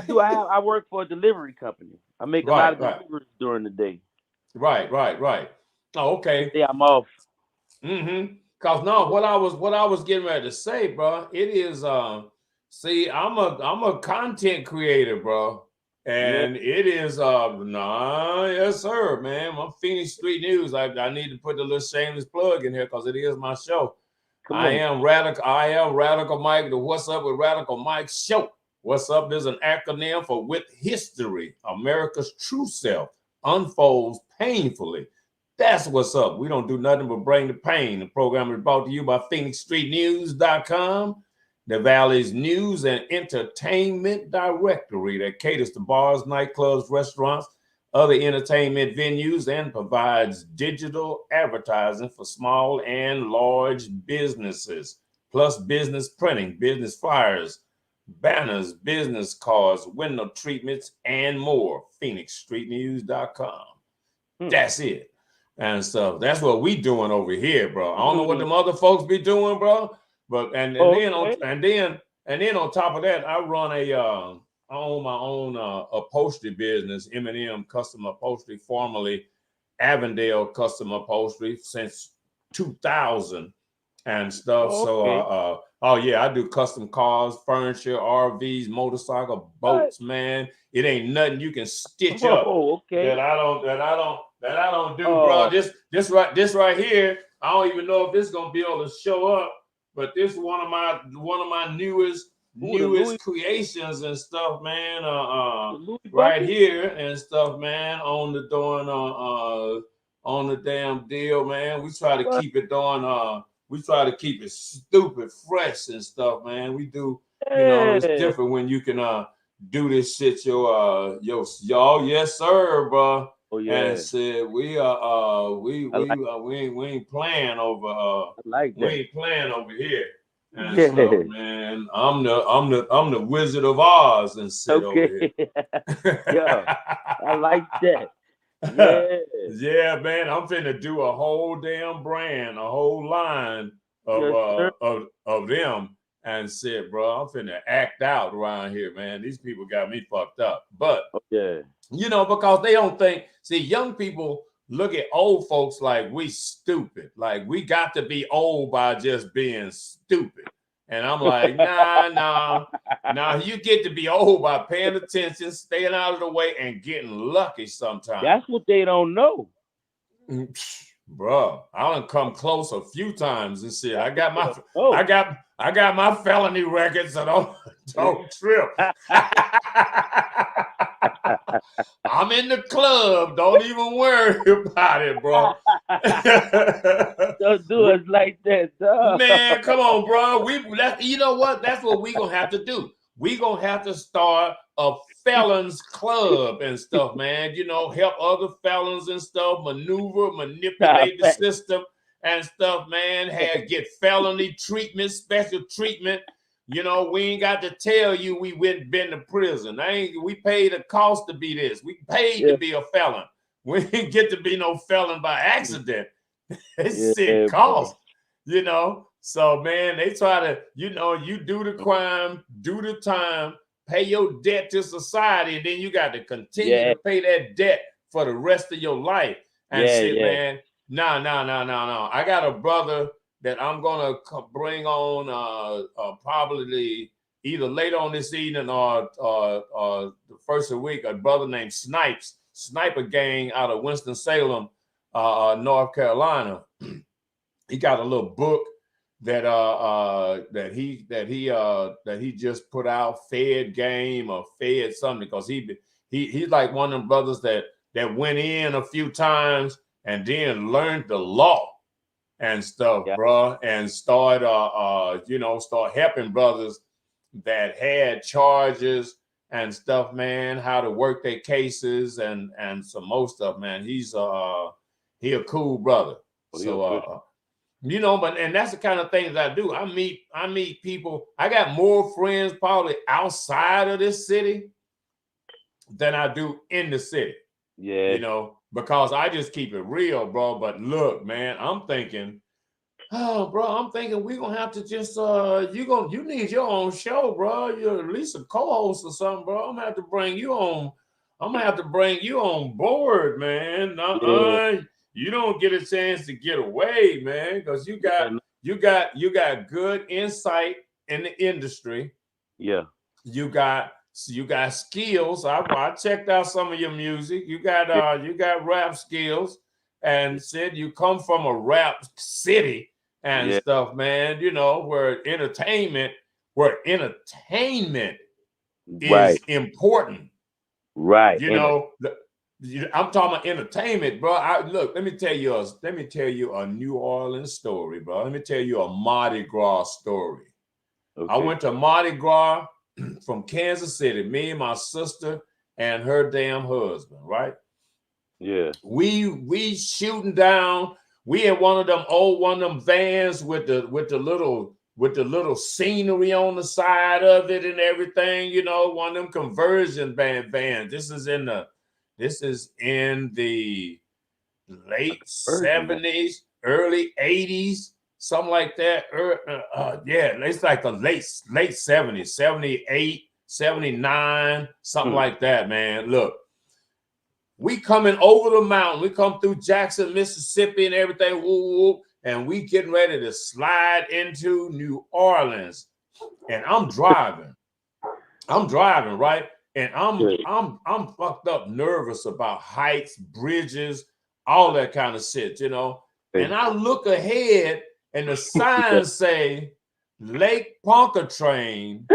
do. I work for a delivery company. I make a lot Right, of right, deliveries during the day. right, right, right. Oh, okay. Today I'm off. Mm-hmm. Cause no, what I was getting ready to say, bro, it is see, I'm a content creator, bro. Yeah. And it is nah, yes, sir, man. I'm Phoenix Street News. I need to put the little shameless plug in here because it is my show. Come on. I am Radical Mike, the What's Up with Radical Mike show. What's Up is an acronym for With History, America's True Self unfolds painfully. That's what's up. We don't do nothing but bring the pain. The program is brought to you by PhoenixStreetNews.com, the Valley's news and entertainment directory that caters to bars, nightclubs, restaurants, other entertainment venues, and provides digital advertising for small and large businesses, plus business printing, business flyers, banners, business cards, window treatments, and more. PhoenixStreetNews.com. That's it. And so that's what we doing over here, bro. I don't know what them other folks be doing, bro. But and then on top of that, I run I own my own upholstery business, M&M Custom Upholstery, formerly Avondale Custom Upholstery, since 2000 and stuff. So oh yeah, I do custom cars, furniture, RVs, motorcycle, boats, man. It ain't nothing you can stitch up that I don't do, bro. This right here, I don't even know if this is gonna be able to show up, but this is one of my newest creations and stuff, man. Right here and stuff, man, on the doing on the damn deal, man. We try to keep it doing we try to keep it stupid fresh and stuff, man. We do, it's different when you can do this shit y'all, yes sir, bro. Oh yeah. And said we ain't playing over we ain't playing over here and stuff, man. I'm the Wizard of Oz and sit over here. Yeah, I like that. Yeah. Yeah, man. I'm finna do a whole damn brand, a whole line of them and said, bro, I'm finna act out around here, man. These people got me fucked up. But because they don't think, see, young people look at old folks like we stupid. Like we got to be old by just being stupid. And I'm like, nah. You get to be old by paying attention, staying out of the way, and getting lucky sometimes. That's what they don't know. Bro, I done come close a few times and shit. I got my felony records, so don't trip. I'm in the club. Don't even worry about it, bro. Don't do it like that, dog. Man, come on, bro. You know what? That's what we gonna have to do. We gonna have to start a felons club and stuff, man. Help other felons and stuff manipulate the system and stuff, man. Get felony treatment, special treatment. We ain't got to tell you we been to prison. We paid a cost to be this. We paid to be a felon. We didn't get to be no felon by accident. It's sick cost, So, man, they try to, you do the crime, do the time, pay your debt to society, and then you got to continue to pay that debt for the rest of your life. And man, no. I got a brother that I'm gonna bring on probably either later on this evening or the first of the week. A brother named Sniper Gang out of Winston-Salem, North Carolina. He got a little book that he just put out, Fed Game or Fed something, because he's like one of them brothers that went in a few times and then learned the law and stuff, bro, and start helping brothers that had charges and stuff, man, how to work their cases and some more stuff, man. He a cool brother. And that's the kind of things I do. I meet people. I got more friends probably outside of this city than I do in the city. Yeah. Because I just keep it real, bro. But look, man, I'm thinking we're gonna have to just you need your own show, bro. You're at least a co-host or something, bro. I'm gonna have to bring you on I'm gonna have to bring you on board, man. Yeah. You don't get a chance to get away, man, because you got good insight in the industry. Yeah. You got skills. I checked out some of your music. You got rap skills, and said you come from a rap city and Yeah. stuff, man. You know, where entertainment Right. is important. Right. You know, I'm talking about entertainment, bro. Look, let me tell you a New Orleans story, bro. Let me tell you a Mardi Gras story. Okay. I went to Mardi Gras from Kansas City, me and my sister and her damn husband, right? Yeah. We shooting down. We in one of them vans with the little scenery on the side of it and everything, you know, one of them conversion vans. This is in the late 70s, early 80s, something like that. Yeah, it's like the late 70s, 78, 79, something like that, man. Look, we coming over the mountain. We come through Jackson, Mississippi and everything, and we getting ready to slide into New Orleans. And I'm driving, right? And I'm fucked up nervous about heights, bridges, all that kind of shit, you know. And I look ahead and the signs say Lake Pontchartrain,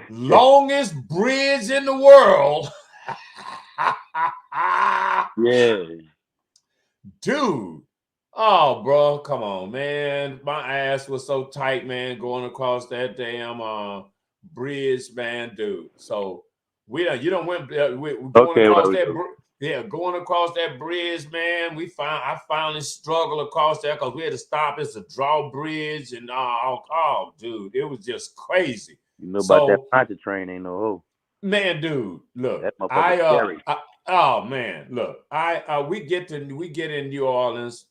longest bridge in the world. Yeah. Dude. Oh, bro, come on, man. My ass was so tight, man, going across that damn bridge, man, dude. So we're going across going across that bridge, man. I finally struggled across there because we had to stop. It's a drawbridge, and oh, dude, it was just crazy. You know about that Pontchartrain ain't no hope. Man, dude, look, that scary. Oh man, look, we get in New Orleans.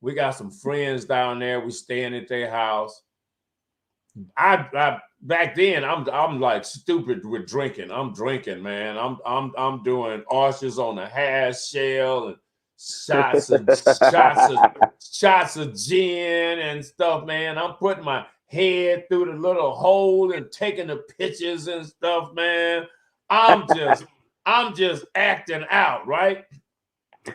We got some friends down there. We staying at their house. I back then I'm like stupid with drinking. I'm drinking, man. I'm doing oysters on a hash shell and shots of gin and stuff, man. I'm putting my head through the little hole and taking the pictures and stuff, man. I'm just acting out, right?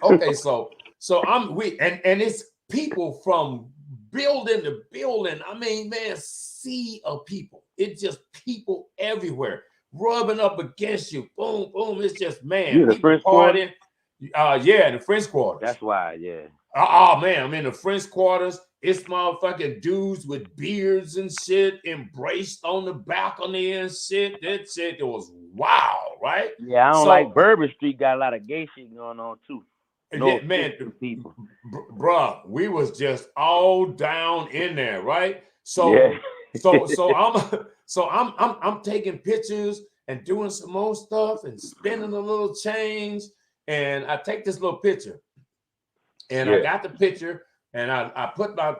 Okay, so it's people from building to building. I mean, man, sea of people. It's just people everywhere rubbing up against you. Boom, boom. It's just, man, you in the French Quarter? Yeah, in the French Quarters. That's why, yeah. Oh man, I'm in the French Quarters. It's motherfucking dudes with beards and shit embraced on the balcony and shit. That shit, it was wow, right? Yeah, I don't like Bourbon Street. Got a lot of gay shit going on too. No, man, people, bruh, we was just all down in there, right? So, I'm taking pictures and doing some more stuff and spending a little change, and I take this little picture, and I got the picture, and I put my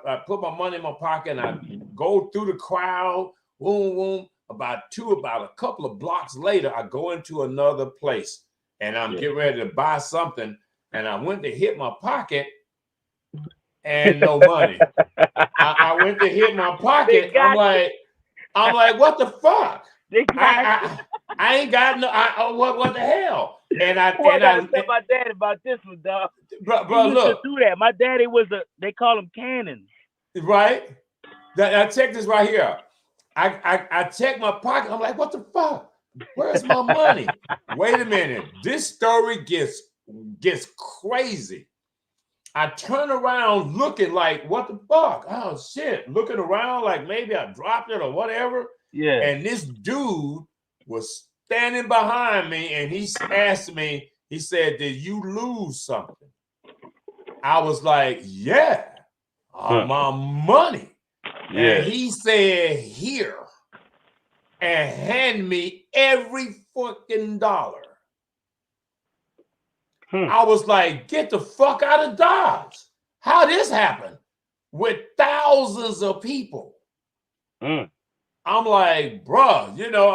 money in my pocket, and I go through the crowd, boom, boom. About a couple of blocks later, I go into another place, and I'm getting ready to buy something. And I went to hit my pocket and no money. I went to hit my pocket. I'm like, what the fuck? I ain't got no. What the hell? And I tell my dad about this one, dog. Bro, look. Do that. My daddy they call them cannons. Right. I check this right here. I check my pocket. I'm like, what the fuck? Where's my money? Wait a minute. This story gets crazy. I turn around looking like, what the fuck? Oh shit. Looking around like maybe I dropped it or whatever. Yeah. And this dude was standing behind me and he asked me, he said, did you lose something? I was like, yeah, my money. Yeah. And he said, here, and hand me every fucking dollar. I was like, get the fuck out of Dodge. How this happen with thousands of people? I'm like, bruh, you know,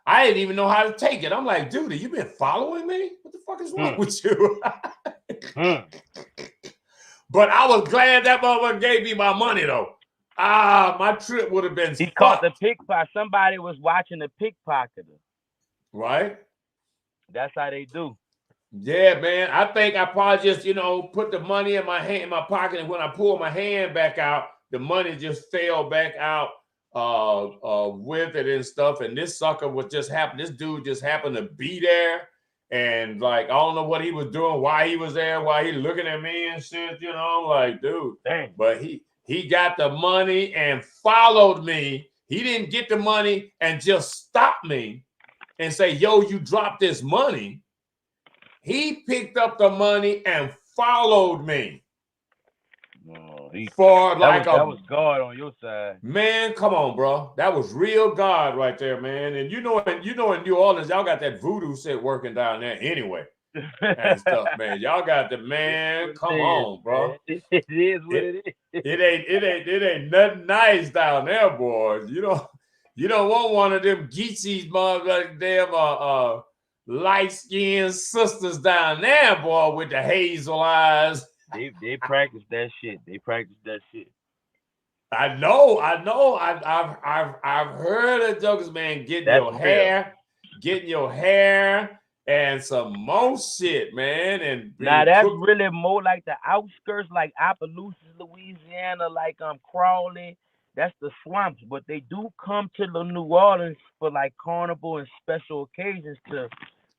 I didn't even know how to take it. I'm like, dude, you been following me? What the fuck is wrong with you? But I was glad that motherfucker gave me my money though. My trip would have been He fucked. caught the pickpocket. Somebody was watching the pickpocketer. Right? That's how they do. Yeah, man. I think I probably just, put the money in my pocket, and when I pulled my hand back out, the money just fell back out with it and stuff. And this sucker was just happened. This dude just happened to be there. And like, I don't know what he was doing, why he was there, why he looking at me and shit, I'm like, dude. Dang. But he got the money and followed me. He didn't get the money and just stop me and say, yo, you dropped this money. He picked up the money and followed me. That was God on your side. Man, come on, bro. That was real God right there, man. And in New Orleans, y'all got that voodoo shit working down there anyway. And stuff, man. Y'all got the man. Come on, bro. It is what it is. It ain't nothing nice down there, boys. You don't want one of them geetsies, motherfucking damn light-skinned sisters down there, boy, with the hazel eyes. They practice that shit. I know. I've heard of jokers, man, getting your hair and some more shit, man. And now that's really more like the outskirts, like Appaloosa, Louisiana, like Crawley. That's the swamps, but they do come to the New Orleans for like carnival and special occasions to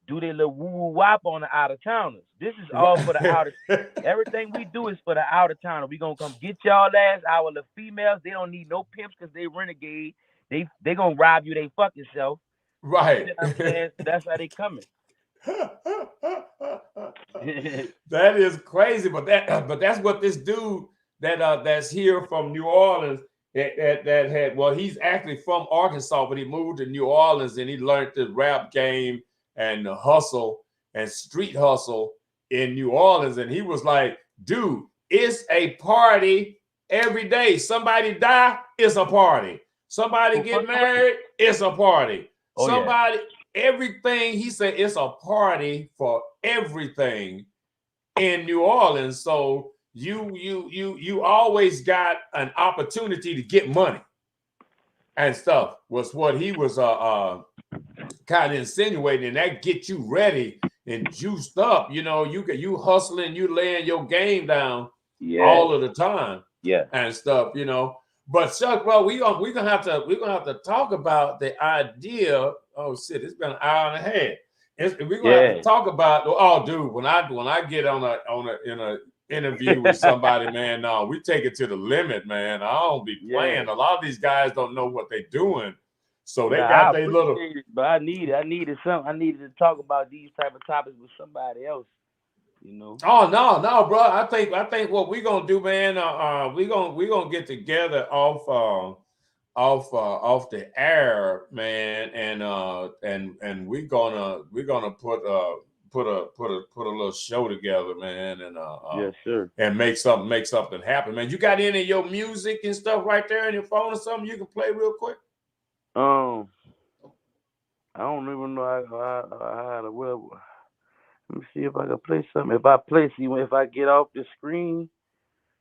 do their little woo wop on the out of towners. This is all for the out of. Everything we do is for the out of towners. We gonna come get y'all ass. Our little females, they don't need no pimps because they renegade. They gonna rob you. They fucking self. Right. You know what I'm saying? So that's how they coming. That is crazy, but that's what this dude that's here from New Orleans that had. Well, he's actually from Arkansas, but he moved to New Orleans and he learned the rap game and the hustle and street hustle in New Orleans. And he was like, dude, it's a party every day. Somebody die, it's a party. Somebody get married, it's a party. Everything. He said it's a party for everything in New Orleans. So you always got an opportunity to get money and stuff was what he was kind of insinuating, and that get you ready and juiced up. You hustling, you laying your game down all of the time, and stuff. But Chuck, bro, we're gonna have to talk about the idea. Oh shit, it's been an hour and a half. We're gonna have to talk about. Oh, dude, when I get in a interview with somebody, man, no, we take it to the limit, man. I don't be playing. A lot of these guys don't know what they're doing. So they got their little. But I needed something. I needed to talk about these type of topics with somebody else. Oh no, bro. I think what we're gonna do, man. We gonna get together off the air, man, and we're gonna put a little show together, man, and yes, sir, and make something happen, man. You got any of your music and stuff right there on your phone or something you can play real quick? I don't even know how to. Well, let me see if I can play something. If I get off the screen,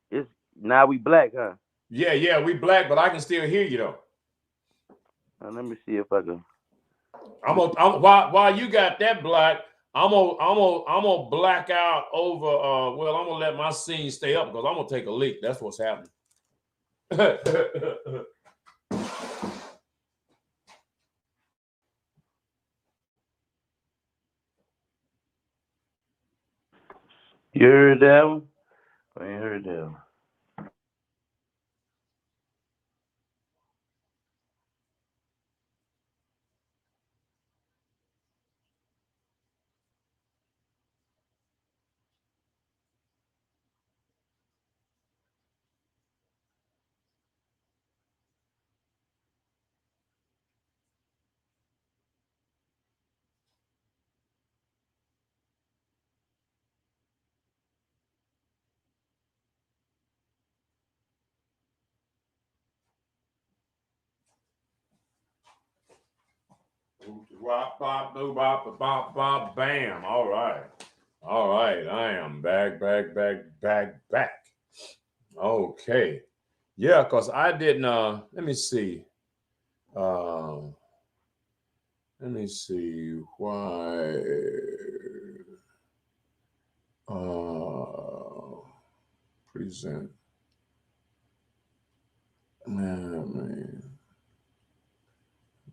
it's now we black, huh? Yeah, we black, but I can still hear you though. Let me see if I can. While you got that black, I'm gonna black out over. Well, I'm gonna let my scene stay up because I'm gonna take a leak. That's what's happening. You heard that one? I ain't heard that one. Wop, bop, boo, bop, bop, bop, bam. All right. All right. I am back. Okay. Yeah, because I didn't let me see. Let me see why present. Man,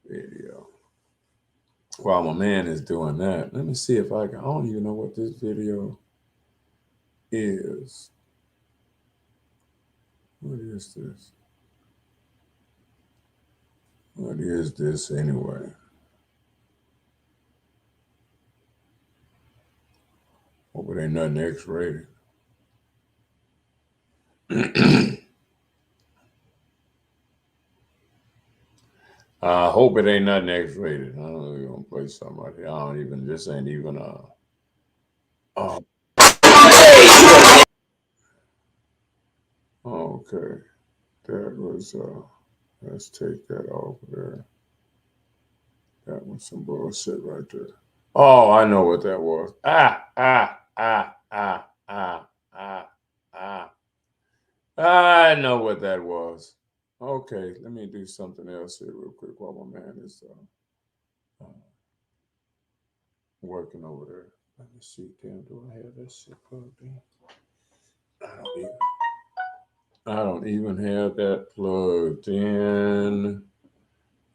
video. While my man is doing that, let me see if I can. I don't even know what this video is. What is this? What is this anyway? Hope it ain't nothing X-rated. I hope it ain't nothing X-rated. I don't know if you're gonna play something right here. I don't even. This ain't even Oh. Okay. That was let's take that off there. That was some bullshit right there. Oh, I know what that was. I know what that was. Okay, let me do something else here real quick while my man is working over there. Let me see. Damn, do I have that shit plugged in? I don't even have that plugged in.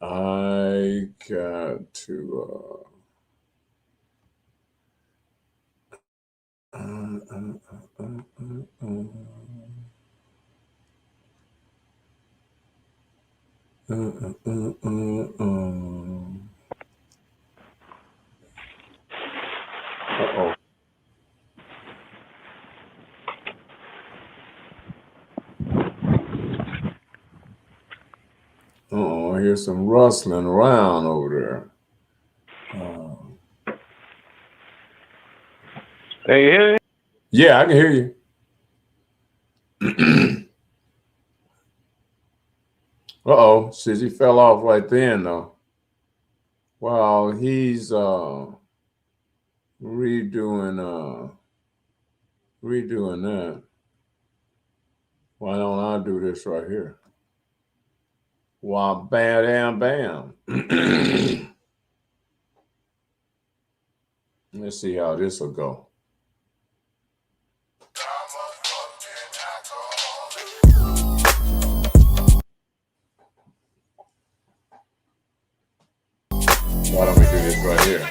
I got to Uh-oh. I hear some rustling around over there. Can you hear me? Yeah, I can hear you. Uh-oh, shit, he fell off right then, though. Well, he's redoing that. Why don't I do this right here? Why, bam, bam. Let's see how this will go. Why don't we do this right here?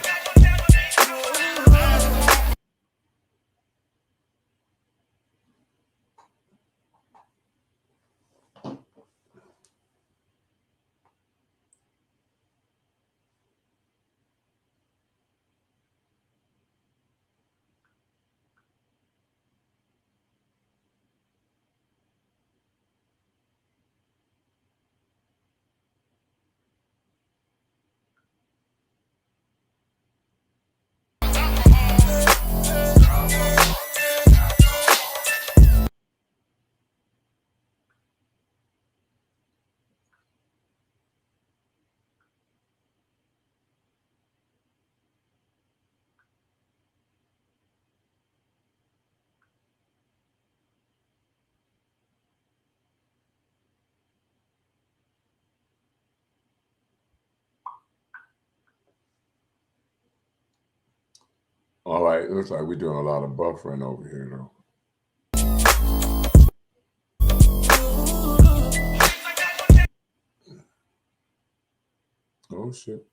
All right, it looks like we're doing a lot of buffering over here, though. Oh, shit.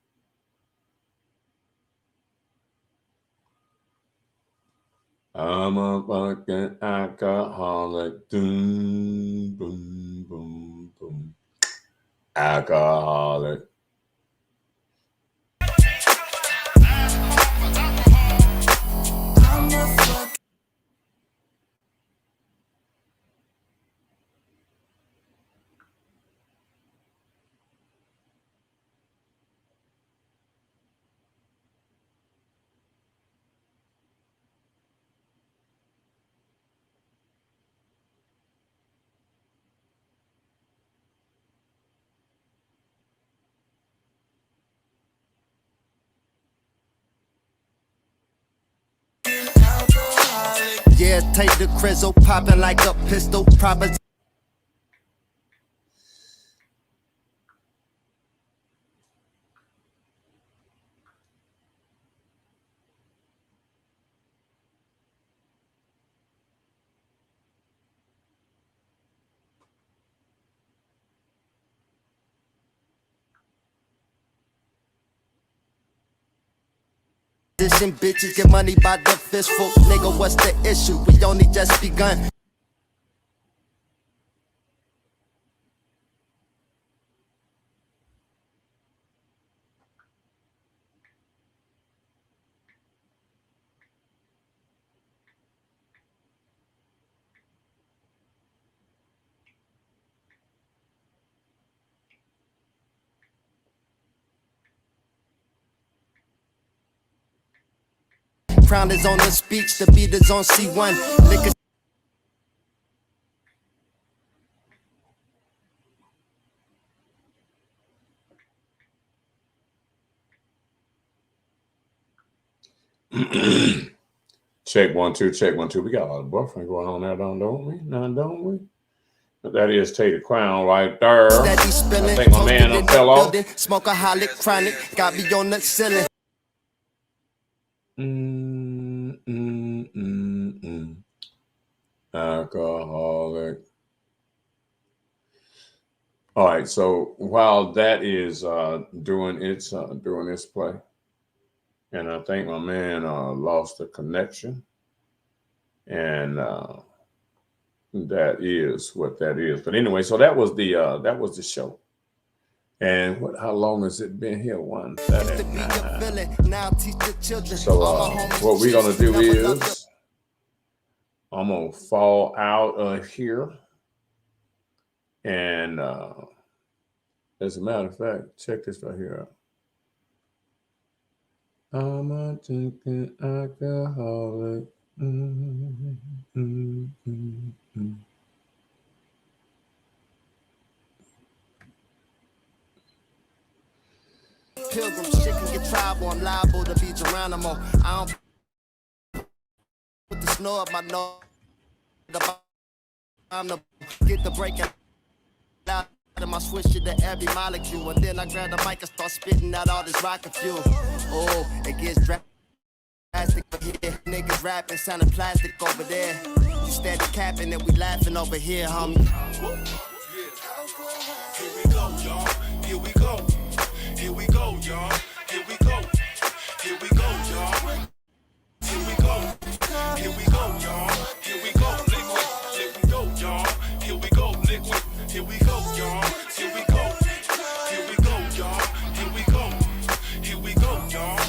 I'm a fucking alcoholic. Boom, boom, boom, boom. Alcoholic. meditate the crizzle, popping like a pistol. Proper. Bitches get money by the fistful. Nigga, what's the issue? We only just begun. Crown is on the speech, the beat is on C1. Liquor. Check 1 2, check 1 2. We got a lot of buffering going on there, don't we? No, don't we? But that is Tater Crown right there. I think my man fell off. Smokeaholic chronic, got me on the ceiling. Alcoholic. All right, so while that is doing its play, and I think my man lost the connection, and that is what that is. But anyway, so that was the show. And how long has it been here? 1:39. So what we're gonna do is I'm gonna fall out of here, and as a matter of fact, check this right here out. I'm a drinking alcoholic. Pilgrim shit can get tribal, I'm liable to be Geronimo. I don't put the snow up my nose. I'm the get the break out of my switch to every molecule. And then I grab the mic and start spitting out all this rocket fuel. Oh, it gets drastic over here. Niggas rapping, sounding plastic over there. You steady capping and we laughing over here, homie. Here we go, y'all. Here we go. Here we go, y'all. Here we go. Here we go, y'all. Here we go. Here we go, y'all. Here we go, liquid. Here we go, y'all. Here we go, liquid. Here we go, y'all. Here we go. Here we go, y'all. Here we go. Here we go, y'all.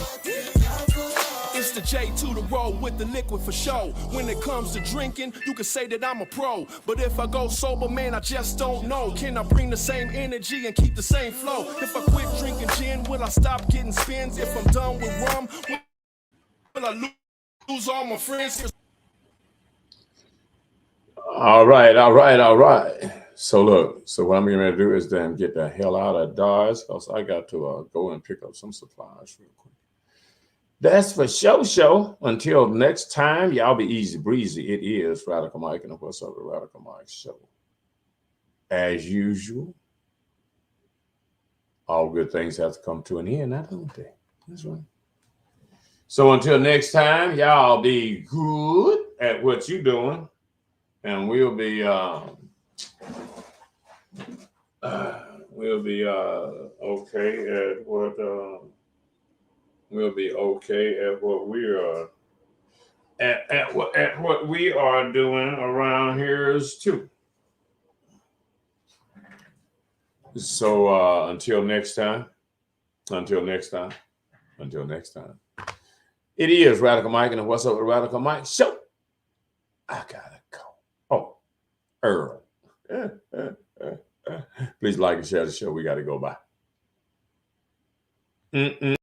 It's the J to the roll with the liquid for show. When it comes to drinking, you can say that I'm a pro. But if I go sober, man, I just don't know. Can I bring the same energy and keep the same flow? If I quit drinking gin, will I stop getting spins? If I'm done with rum, will I lose all my friends? All right. So look, what I'm going to do is then get the hell out of Dodge, because I got to go and pick up some supplies real quick. That's for show. Until next time, y'all be easy breezy. It is Radical Mike and What's Up, the Radical Mike Show. As usual, all good things have to come to an end, now don't they? That's right. So until next time, y'all be good at what you're doing, and we'll be okay at what. We'll be okay at what we are at what we are doing around here is too. So until next time. It is Radical Mike and What's Up with Radical Mike Show. I gotta go. Oh, Earl. Please like and share the show. We gotta go. Bye. Mm-mm.